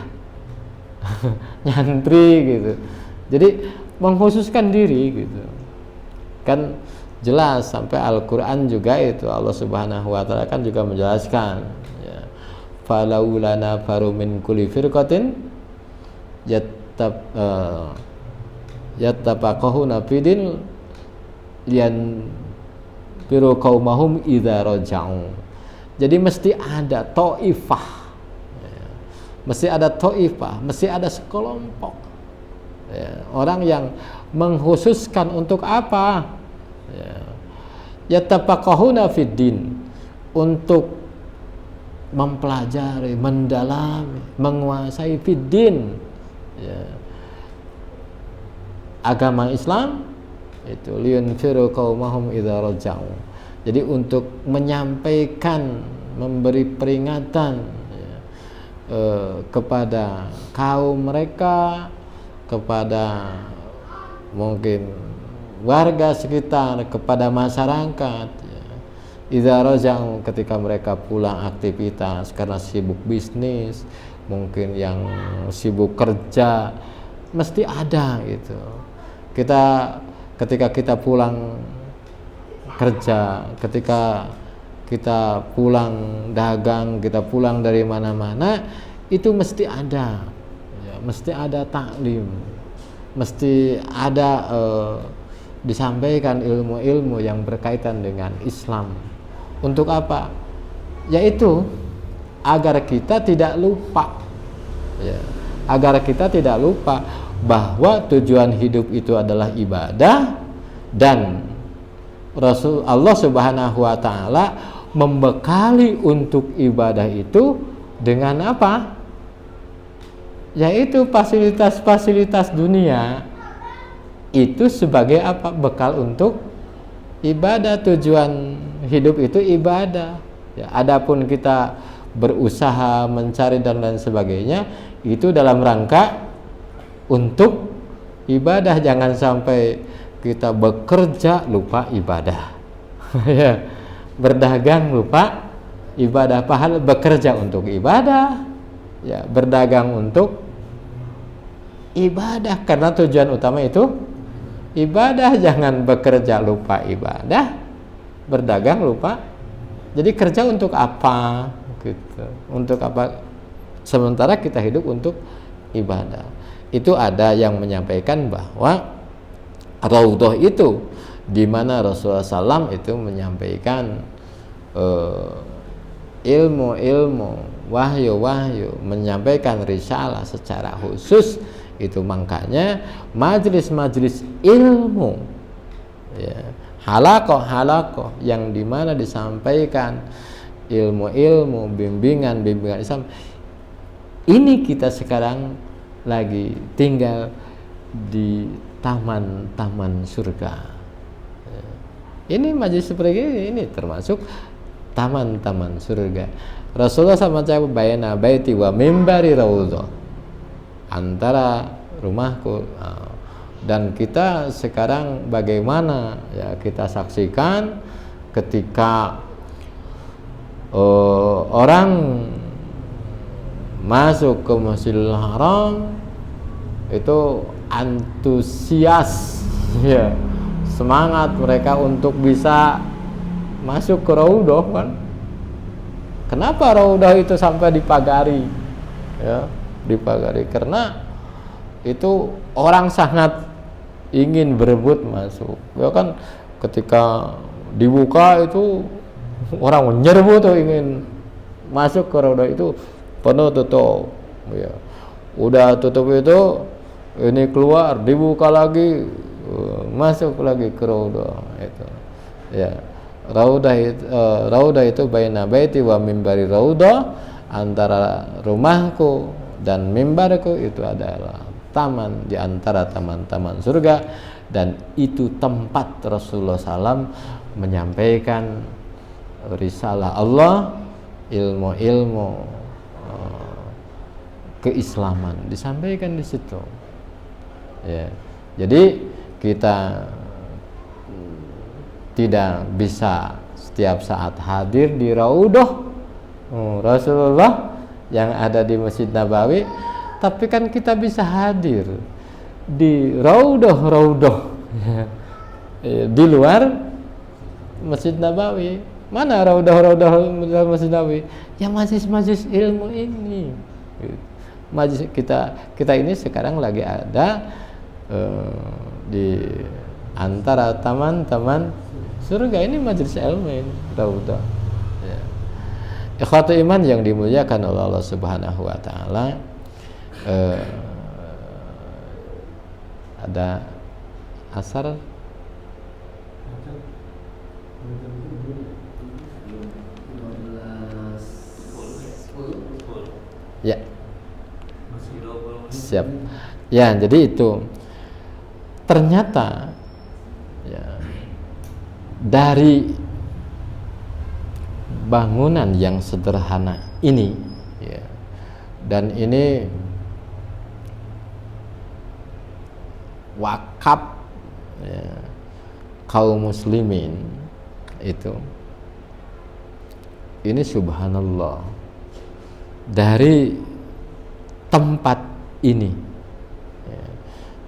nyantri gitu, jadi mengkhususkan diri gitu kan, jelas sampai Al-Quran juga itu Allah Subhanahu wa ta'ala kan juga menjelaskan ya, falaula nafaru min kulli firqatin yattafaqahuna fidin lian biru qaumahum idza raja'u. Jadi mesti ada taifah ya, mesti ada taifah, mesti ada sekelompok ya, orang yang mengkhususkan untuk apa ya, yattafaqahuna fiddin, untuk mempelajari, mendalami, menguasai fiddin ya, agama Islam itu, liyunfiru qaumahum idza raja'u. Jadi untuk menyampaikan, memberi peringatan ya, kepada kaum mereka, kepada mungkin warga sekitar, kepada masyarakat ya. Idza raja'u, ketika mereka pulang aktivitas karena sibuk bisnis, mungkin yang sibuk kerja, mesti ada gitu. Ketika kita pulang kerja, ketika kita pulang dagang, kita pulang dari mana-mana, itu mesti ada ya, mesti ada taklim, mesti ada disampaikan ilmu-ilmu yang berkaitan dengan Islam. Untuk apa? Yaitu agar kita tidak lupa ya, agar kita tidak lupa bahwa tujuan hidup itu adalah ibadah, dan Allah Subhanahu wa ta'ala membekali untuk ibadah itu dengan apa? Yaitu fasilitas-fasilitas dunia itu sebagai apa? Bekal untuk ibadah. Tujuan hidup itu ibadah ya, adapun kita berusaha mencari dan lain sebagainya itu dalam rangka untuk ibadah. Jangan sampai kita bekerja lupa ibadah ya, berdagang lupa ibadah, padahal bekerja untuk ibadah ya, berdagang untuk ibadah, karena tujuan utama itu ibadah. Jangan bekerja lupa ibadah, berdagang lupa. Jadi kerja untuk apa gitu, untuk apa, sementara kita hidup untuk ibadah. Itu ada yang menyampaikan bahwa Raudhah itu di mana Rasulullah SAW itu menyampaikan ilmu-ilmu, wahyu-wahyu, menyampaikan risalah secara khusus. Itu makanya majlis-majlis ilmu ya, halaqah-halaqah yang dimana disampaikan ilmu-ilmu, bimbingan-bimbingan Islam. Ini kita sekarang lagi tinggal di taman-taman surga. Ini majlis seperti ini termasuk taman-taman surga. Rasulullah sama jawab bayana baiti wa mimbari raudhah, antara rumahku dan kita sekarang bagaimana ya, kita saksikan ketika orang masuk ke Masjidil Haram itu antusias, ya, semangat mereka untuk bisa masuk ke Raudhah kan. Kenapa Raudhah itu sampai dipagari, ya, dipagari? Karena itu orang sangat ingin berebut masuk, ya kan. Ketika dibuka itu orang menyerbu tuh ingin masuk ke Raudhah, itu penuh tutup, ya. Udah tutup itu, ini keluar, dibuka lagi, masuk lagi ke Raudhah itu, ya. Raudhah itu baina baiti wa mimbari Raudhah, antara rumahku dan mimbarku itu adalah taman di antara taman-taman surga, dan itu tempat Rasulullah SAW menyampaikan risalah Allah, ilmu-ilmu keislaman disampaikan di situ, ya. Jadi kita tidak bisa setiap saat hadir di Raudhah Rasulullah yang ada di Masjid Nabawi, tapi kan kita bisa hadir di Raudhah di luar Masjid Nabawi. Mana Raudhah Masjid Nabawi? Ya majlis-majlis ilmu ini. Majlis kita ini sekarang lagi ada di antara taman-taman surga ini, majlis ilmu ini, Raudhah. Ya. Ikhwatu iman yang dimuliakan oleh Allah Subhanahu wa taala, ada asar ya, siap ya. Jadi itu ternyata, ya, dari bangunan yang sederhana ini, ya, dan ini wakaf, ya, kaum muslimin itu, ini subhanallah, dari tempat ini, ya,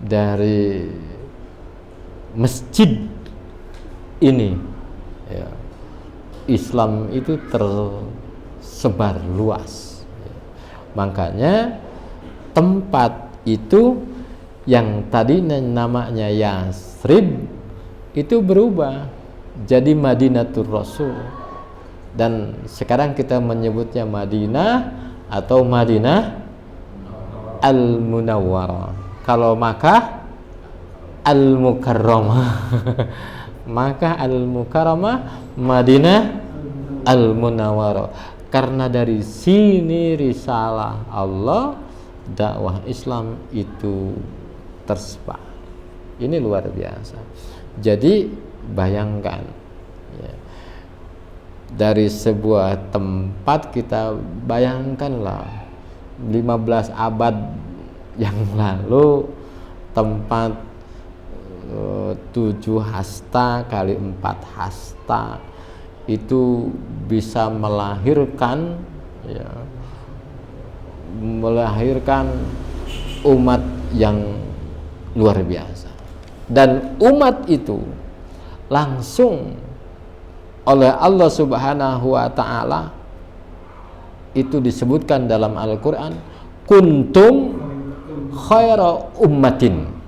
dari masjid ini, ya, Islam itu tersebar luas, ya. Makanya tempat itu yang tadi namanya Yasrib itu berubah jadi Madinatul Rasul, dan sekarang kita menyebutnya Madinah atau Madinah Al-Munawwarah. Kalau Makkah Al-Mukarramah maka Al-Mukarramah, Madinah Al-Munawwarah. Karena dari sini risalah Allah, dakwah Islam itu tersebar. Ini luar biasa. Jadi bayangkan, ya, dari sebuah tempat, kita bayangkanlah 15 abad yang lalu, tempat 7 hasta kali 4 hasta itu bisa melahirkan, ya, melahirkan umat yang luar biasa. Dan umat itu langsung oleh Allah Subhanahu wa ta'ala itu disebutkan dalam Al-Quran, kuntum khaira ummatin.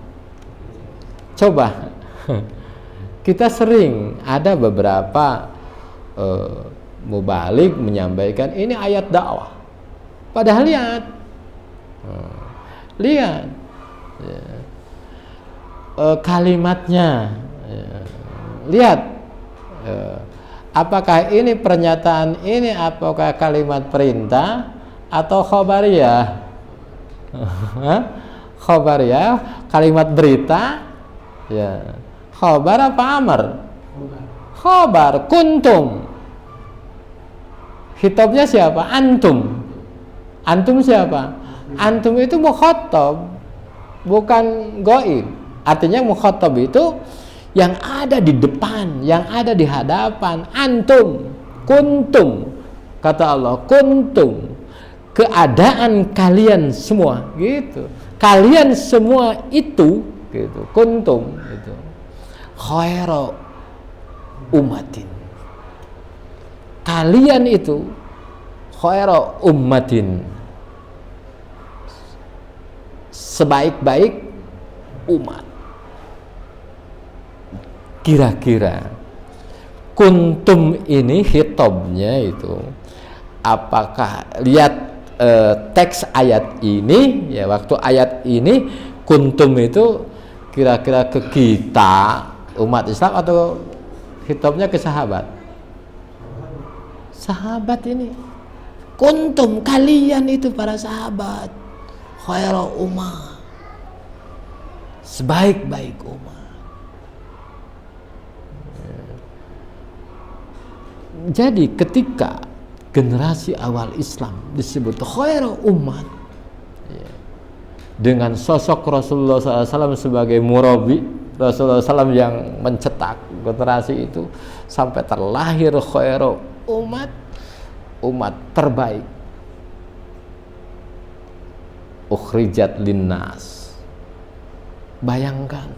Coba kita sering ada beberapa mubalik menyampaikan ini ayat dakwah, padahal lihat ya, kalimatnya, ya, lihat, apakah ini pernyataan ini, apakah kalimat perintah atau khobariyah? Khobariyah, kalimat berita, ya. Khobar apa amar? Khobar. Kuntum, khitabnya siapa? Antum. Antum siapa? Antum itu mukhatab, bukan ghaib. Artinya mukhatab itu yang ada di depan, yang ada di hadapan. Antum, kuntum, kata Allah, kuntum, keadaan kalian semua gitu. Kalian semua itu gitu, kuntum itu khairu ummatin. Kalian itu khairu ummatin, sebaik-baik umat. Kira-kira kuntum ini hitobnya itu apakah lihat teks ayat ini ya, waktu ayat ini kuntum itu kira-kira ke kita umat Islam atau hitobnya ke sahabat? Sahabat ini. Kuntum, kalian itu para sahabat, khairu ummah, sebaik-baik umat. Jadi ketika generasi awal Islam disebut khairu umat dengan sosok Rasulullah SAW sebagai murabi, Rasulullah SAW yang mencetak generasi itu sampai terlahir khairu umat, umat terbaik, ukhrijat linnas. Bayangkan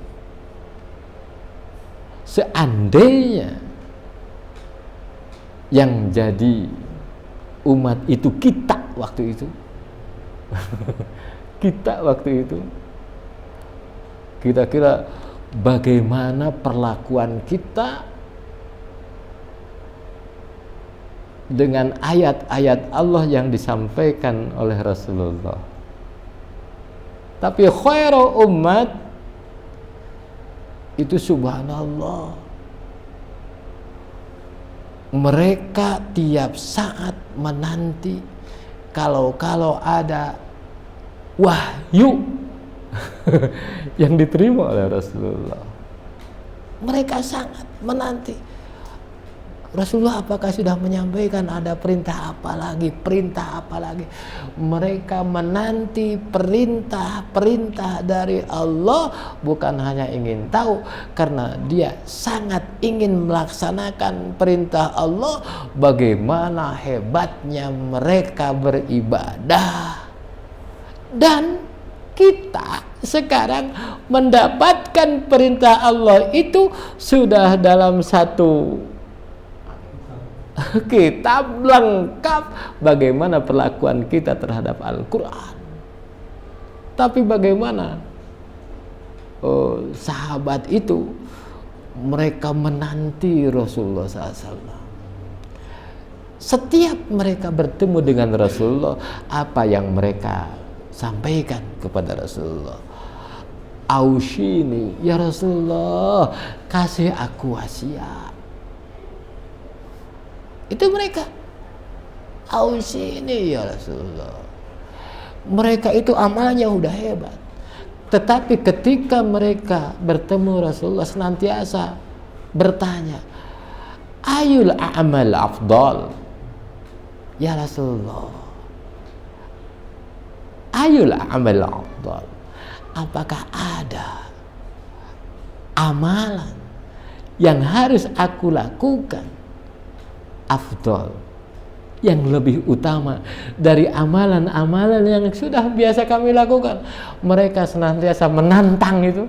seandainya yang jadi umat itu kita waktu itu kita waktu itu, kira-kira bagaimana perlakuan kita dengan ayat-ayat Allah yang disampaikan oleh Rasulullah. Tapi khairu umat itu subhanallah, mereka tiap saat menanti kalau ada wahyu yang diterima oleh Rasulullah. Mereka sangat menanti Rasulullah apakah sudah menyampaikan ada perintah apa lagi, perintah apa lagi. Mereka menanti perintah dari Allah, bukan hanya ingin tahu, karena dia sangat ingin melaksanakan perintah Allah. Bagaimana hebatnya mereka beribadah. Dan kita sekarang mendapatkan perintah Allah itu sudah dalam satu kitab lengkap bagaimana perlakuan kita terhadap Al-Quran. Tapi bagaimana sahabat itu, mereka menanti Rasulullah SAW. Setiap mereka bertemu dengan Rasulullah, apa yang mereka sampaikan kepada Rasulullah? Aushini ya Rasulullah, kasih aku wasiat. Itu mereka. Aushini ya Rasulullah. Mereka itu amalnya udah hebat. Tetapi ketika mereka bertemu Rasulullah, senantiasa bertanya, ayul a'mal afdal ya Rasulullah, ayul a'mal afdal, apakah ada amalan yang harus aku lakukan afdal, yang lebih utama dari amalan-amalan yang sudah biasa kami lakukan? Mereka senantiasa menantang itu.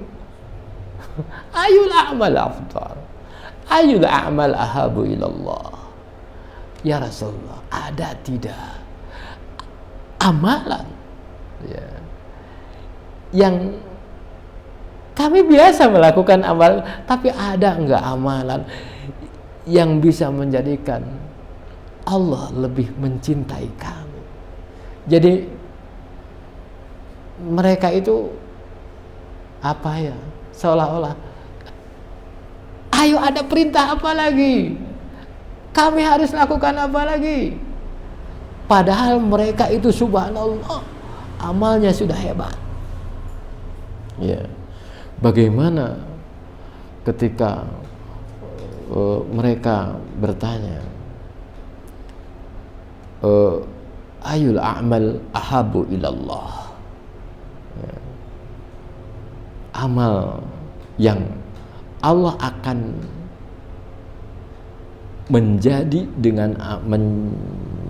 Ayul a'mal afdal, ayul a'mal ahabu ilallah ya Rasulullah, ada tidak amalan ya, yang kami biasa melakukan amal, tapi ada enggak amalan yang bisa menjadikan Allah lebih mencintai kami? Jadi mereka itu apa ya, seolah-olah ayo ada perintah apa lagi, kami harus lakukan apa lagi? Padahal mereka itu subhanallah amalnya sudah hebat ya. Bagaimana ketika mereka bertanya, ayul a'mal ahabu ilallah ya, amal yang Allah akan menjadi dengan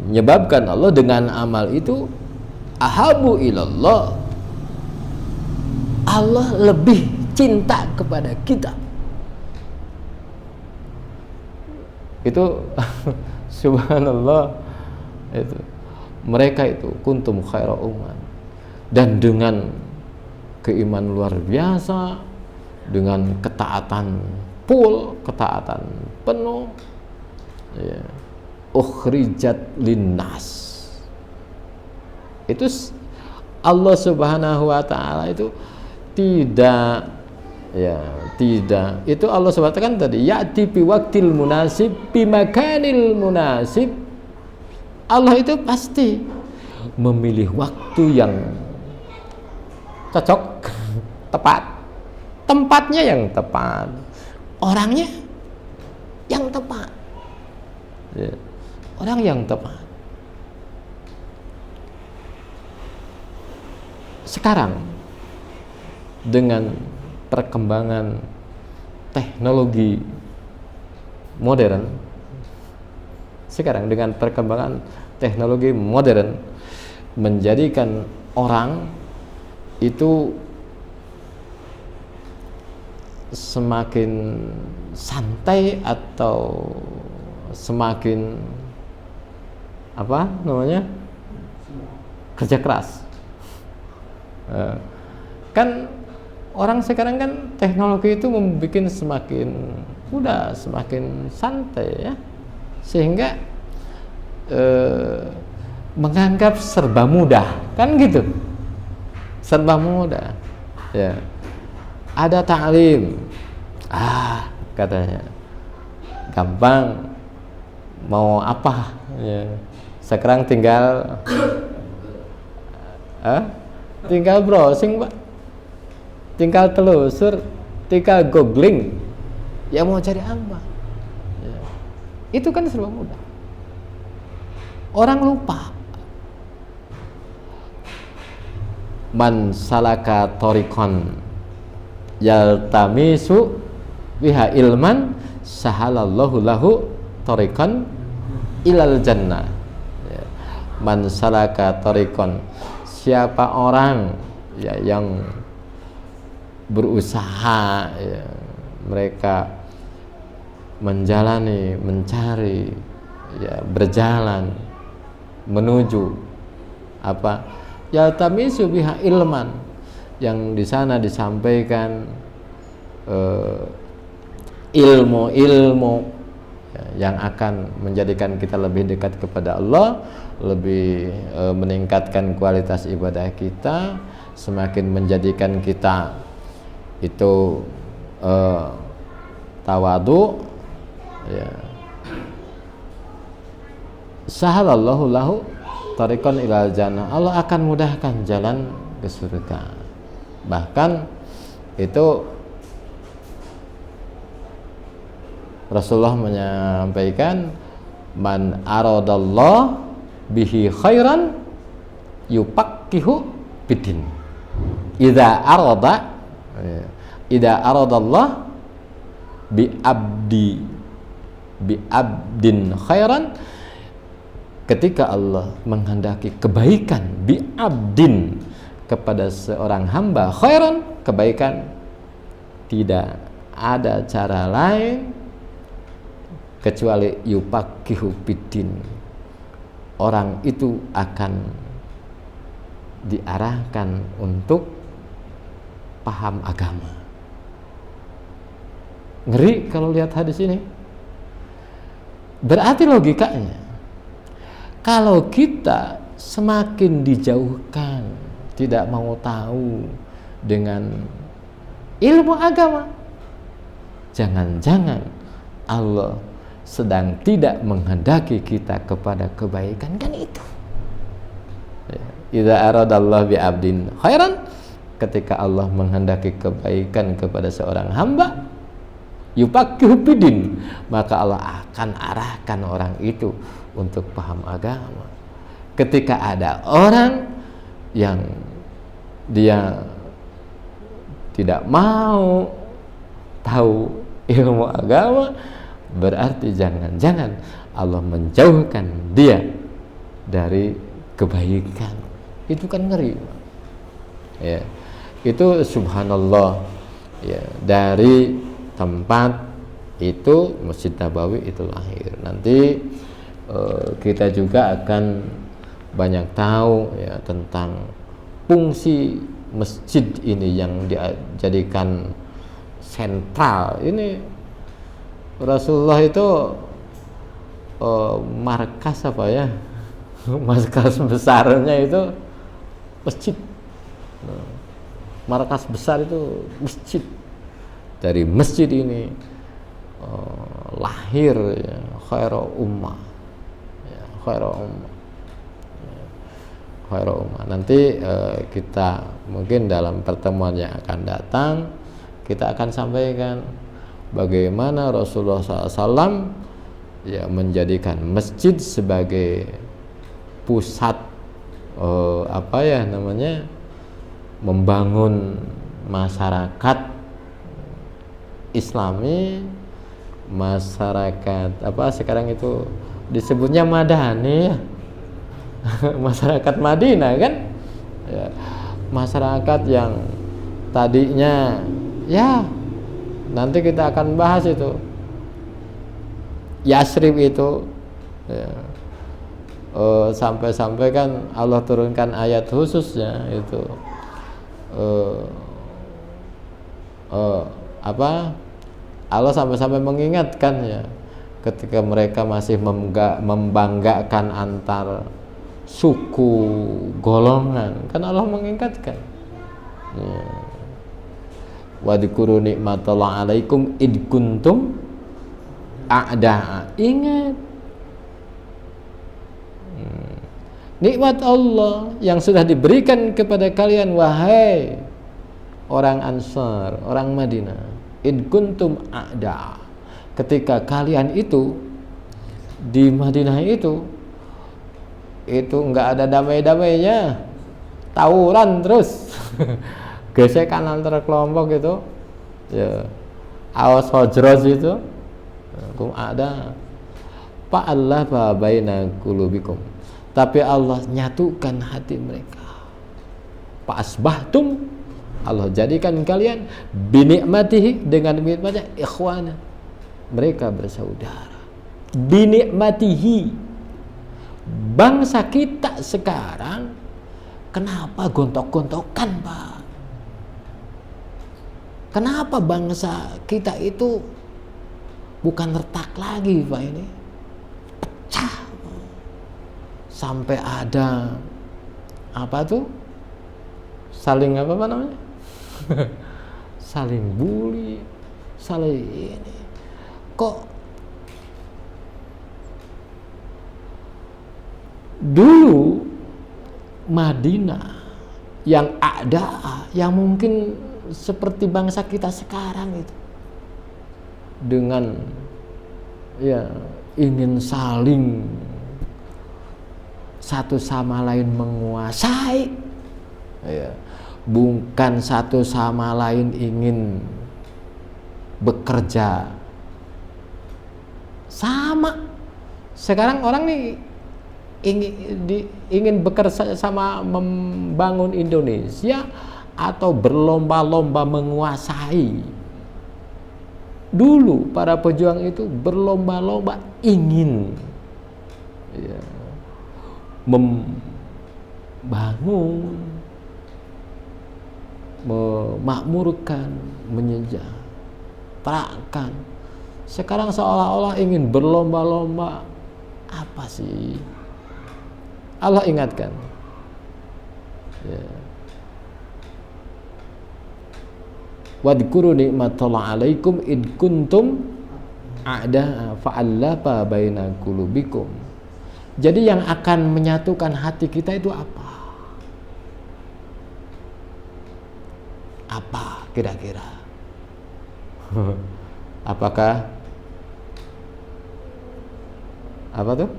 menyebabkan Allah dengan amal itu ahabu ilallah, Allah lebih cinta kepada kita. Itu subhanallah, itu mereka itu kuntum khaira ummat, dan dengan keimanan luar biasa, dengan ketaatan full, ketaatan penuh, ya, ukhrijat linnas, itu Allah subhanahu wa ta'ala itu tidak, ya tidak, itu Allah subhanahu wa ta'ala kan tadi ya'ti bi waqtil munasib bi makanil munasib, Allah itu pasti memilih waktu yang cocok, tepat, tempatnya yang tepat, orangnya yang tepat, ya, orang yang tepat. Sekarang dengan perkembangan teknologi modern, sekarang dengan perkembangan teknologi modern menjadikan orang itu semakin santai atau semakin apa namanya, kerja keras. Kan orang sekarang kan teknologi itu membuat semakin mudah, semakin santai, ya, sehingga menganggap serba mudah, kan gitu, serba mudah, ya. Ada ta'lim, katanya gampang, mau apa, ya. Sekarang tinggal tinggal browsing, Pak, tinggal telusur, tinggal googling, ya mau cari apa, ya. Itu kan serba mudah. Orang lupa man salaka tariqan yaltamisu biha ilman sahalallahu lahu tariqan ilal jannah, ya. Man salaka tariqan, siapa orang, ya, yang berusaha, ya, mereka menjalani, mencari, ya, berjalan menuju apa, yaltamisu biha ilman, yang di sana disampaikan ilmu-ilmu, ya, yang akan menjadikan kita lebih dekat kepada Allah, lebih meningkatkan kualitas ibadah kita, semakin menjadikan kita itu tawadu, ya. Sahalallahu lahu tariqan ilal jannah, Allah akan mudahkan jalan ke surga. Bahkan itu Rasulullah menyampaikan, man aradallah bihi khairan yupaqqihu bidin. Idza aradallah bi abdin khairan, ketika Allah menghendaki kebaikan bi abdin, kepada seorang hamba, khairan, kebaikan, tidak ada cara lain kecuali yupaqihu bidin, orang itu akan diarahkan untuk paham agama. Ngeri kalau lihat hadis ini. Berarti logikanya, kalau kita semakin dijauhkan, tidak mau tahu dengan ilmu agama, jangan-jangan Allah sedang tidak menghendaki kita kepada kebaikan, kan itu. Idza aradallahu bi abdin khairan, ketika Allah menghendaki kebaikan kepada seorang hamba, yupaqihu bidin, maka Allah akan arahkan orang itu untuk paham agama. Ketika ada orang yang dia tidak mau tahu ilmu agama, berarti jangan-jangan Allah menjauhkan dia dari kebaikan. Itu kan ngeri, ya. Itu subhanallah, ya, dari tempat itu Masjid Nabawi itu lahir. Nanti kita juga akan banyak tahu, ya, tentang fungsi masjid ini yang dijadikan sentral. Ini Rasulullah itu markas apa ya? Markas besarnya itu masjid. Markas besar itu masjid. Dari masjid ini lahir, ya, khairul ummah, ya, khairul ummah, ya, khairul ummah. Nanti kita mungkin dalam pertemuan yang akan datang kita akan sampaikan bagaimana Rasulullah SAW, ya, menjadikan masjid sebagai pusat apa ya namanya, membangun masyarakat Islami, masyarakat apa sekarang itu disebutnya Madani, ya. Masyarakat Madinah kan, ya, masyarakat yang tadinya, ya, nanti kita akan bahas itu Yasrib itu, ya, sampai-sampai kan Allah turunkan ayat khususnya itu apa, Allah sampai-sampai mengingatkan, ya, ketika mereka masih membanggakan antar suku golongan, kan Allah mengingatkan, ya, wadhkuru nikmatallahi alaikum id kuntum a'da'a. Ingat nikmat Allah yang sudah diberikan kepada kalian, wahai orang Ansar, orang Madinah. Id kuntum a'da'a, ketika kalian itu di Madinah itu enggak ada damai-damainya, tawuran terus. Gesekan antara kelompok itu, ya, Aws Khazraj itu, ada fa'allafa baina qulubikum, tapi Allah nyatukan hati mereka. Fa'asbahtum, Allah jadikan kalian binikmatihi, dengan nikmatnya ikhwana, mereka bersaudara. Binikmatihi, bangsa kita sekarang kenapa gontok-gontokan, Pak? Kenapa bangsa kita itu bukan retak lagi, Pak? Ini pecah, sampai ada apa tuh, saling apa namanya, saling bully, saling ini. Kok dulu Madinah yang ada, yang mungkin seperti bangsa kita sekarang itu, dengan, ya, ingin saling satu sama lain menguasai, ya, bukan satu sama lain ingin bekerja sama. Sekarang orang nih ingin bekerja sama membangun Indonesia atau berlomba-lomba menguasai. Dulu para pejuang itu berlomba-lomba ingin, ya, membangun, memakmurkan, menyejahterakan. Sekarang seolah-olah ingin berlomba-lomba. Apa sih? Allah ingatkan, ya, wadhkuru nikmatallahi alaikum id kuntum a'da'a fa'allafa baina qulubikum. Jadi yang akan menyatukan hati kita itu apa? Apa kira-kira? Apakah apa tuh?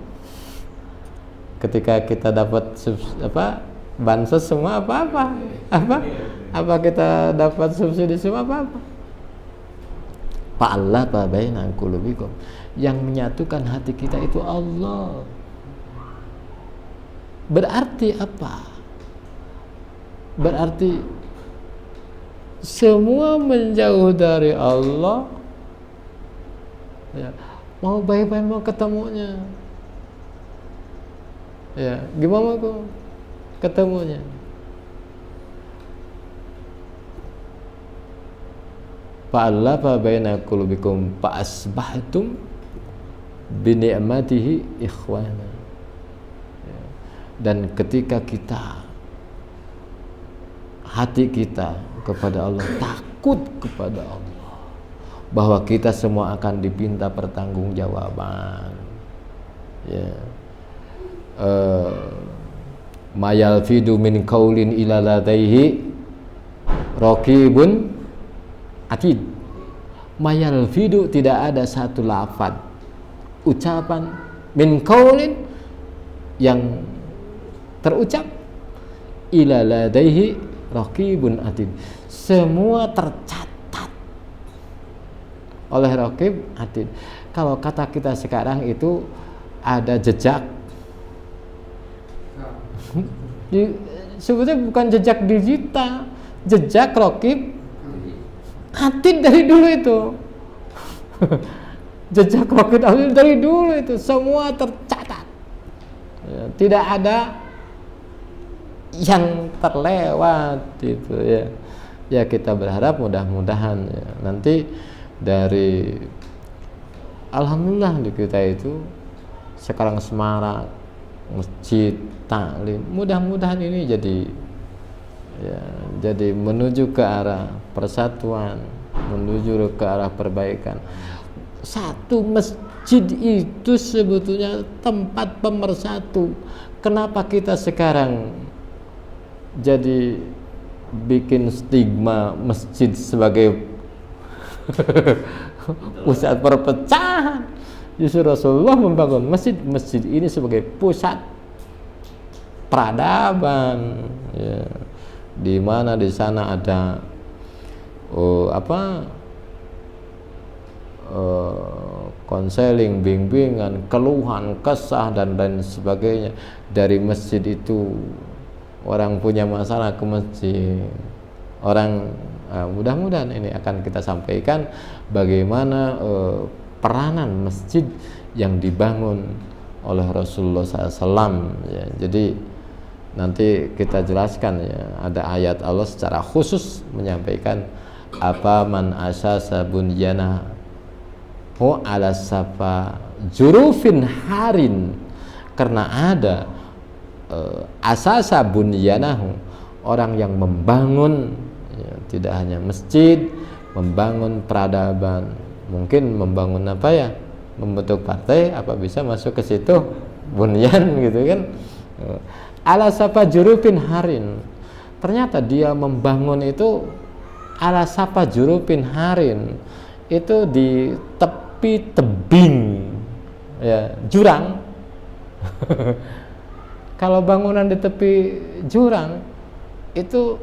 Ketika kita dapat bansos semua apa? Apa kita dapat subsidi semua apa? Fa'allafa baina qulubikum. Yang menyatukan hati kita itu Allah. Berarti apa? Berarti semua menjauh dari Allah, ya, mau baik-baik mau ketemunya, ya gimana kok ketemunya? Fa'alafa baina qulubikum fa'asbahtum bi ni'matihi ikhwana. Ya. Dan ketika hati kita kepada Allah, takut kepada Allah, bahwa kita semua akan dipinta pertanggungjawaban, ya. Mayal fidu min qaulin ila ladaihi raqibun atid. Mayal fidu, tidak ada satu lafaz ucapan min qaulin yang terucap ila ladaihi raqibun atid, semua tercatat oleh raqib atid. Kalau kata kita sekarang itu ada jejak, sebetulnya bukan jejak digital, jejak raqib atid dari dulu itu. Jejak raqib atid dari dulu itu semua tercatat, ya, tidak ada yang terlewat itu, ya. Ya kita berharap mudah-mudahan, ya, nanti dari alhamdulillah di kita itu sekarang semarak masjid taklim, mudah-mudahan ini jadi menuju ke arah persatuan, menuju ke arah perbaikan. Satu masjid itu sebetulnya tempat pemersatu. Kenapa kita sekarang jadi bikin stigma masjid sebagai pusat perpecahan? Justru Rasulullah membangun masjid ini sebagai pusat peradaban, ya, di mana di sana ada konseling, bimbingan, keluhan, kesah dan lain sebagainya. Dari masjid itu orang punya masalah ke masjid, mudah-mudahan ini akan kita sampaikan bagaimana peranan masjid yang dibangun oleh Rasulullah SAW, ya. Jadi nanti kita jelaskan, ya, ada ayat Allah secara khusus menyampaikan apa man asasa bunyana ala safa jurufin harin, karena ada asasa bunyanahu, orang yang membangun, ya, tidak hanya masjid, membangun peradaban, mungkin membangun apa, ya, membentuk partai, apa bisa masuk ke situ bunyan gitu kan. Ala safa jurufin harin, ternyata dia membangun itu ala safa jurufin harin, itu di tepi tebing, ya, jurang. Kalau bangunan di tepi jurang itu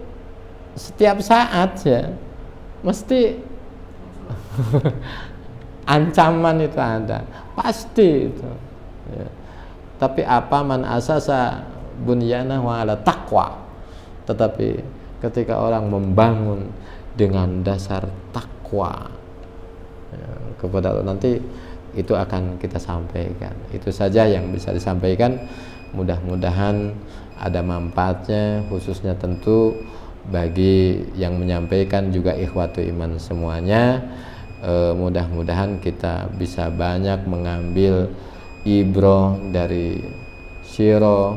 setiap saat, ya, mesti ancaman itu ada, pasti itu, ya. Tapi apa man asasa bunyanahu ala taqwa, tetapi ketika orang membangun dengan dasar takwa, ya, kepada Allah, nanti itu akan kita sampaikan. Itu saja yang bisa disampaikan. Mudah-mudahan ada manfaatnya, khususnya tentu bagi yang menyampaikan juga ikhwatu iman semuanya. Mudah-mudahan kita bisa banyak mengambil ibroh dari siro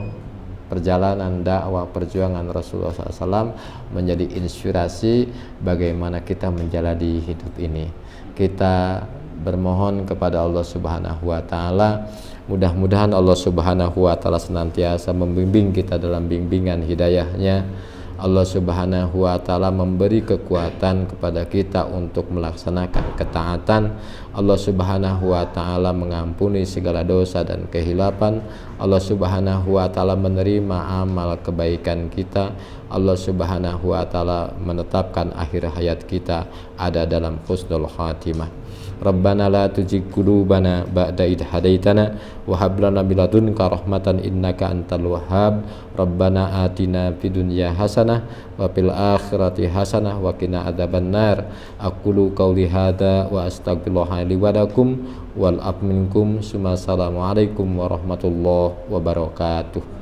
perjalanan dakwah perjuangan Rasulullah SAW, menjadi inspirasi bagaimana kita menjalani hidup ini. Kita bermohon kepada Allah Subhanahu wa taala, mudah-mudahan Allah Subhanahu wa taala senantiasa membimbing kita dalam bimbingan hidayahnya. Allah Subhanahu wa taala memberi kekuatan kepada kita untuk melaksanakan ketaatan. Allah Subhanahu wa taala mengampuni segala dosa dan kehilapan. Allah Subhanahu wa taala menerima amal kebaikan kita. Allah Subhanahu wa taala menetapkan akhir hayat kita ada dalam husnul khatimah. Rabbana la tuzigh qulubana ba'da idh hadaitana wa hab lana min ladunka rahmatan innaka antal wahhab. Rabbana atina fid dunya hasanah wa fil akhirati hasanah wa qina adzabannar. Aqulu qauli hadza wa astaghfirullaha li wa lakum wal minkum. Assalamualaikum warahmatullahi wabarakatuh.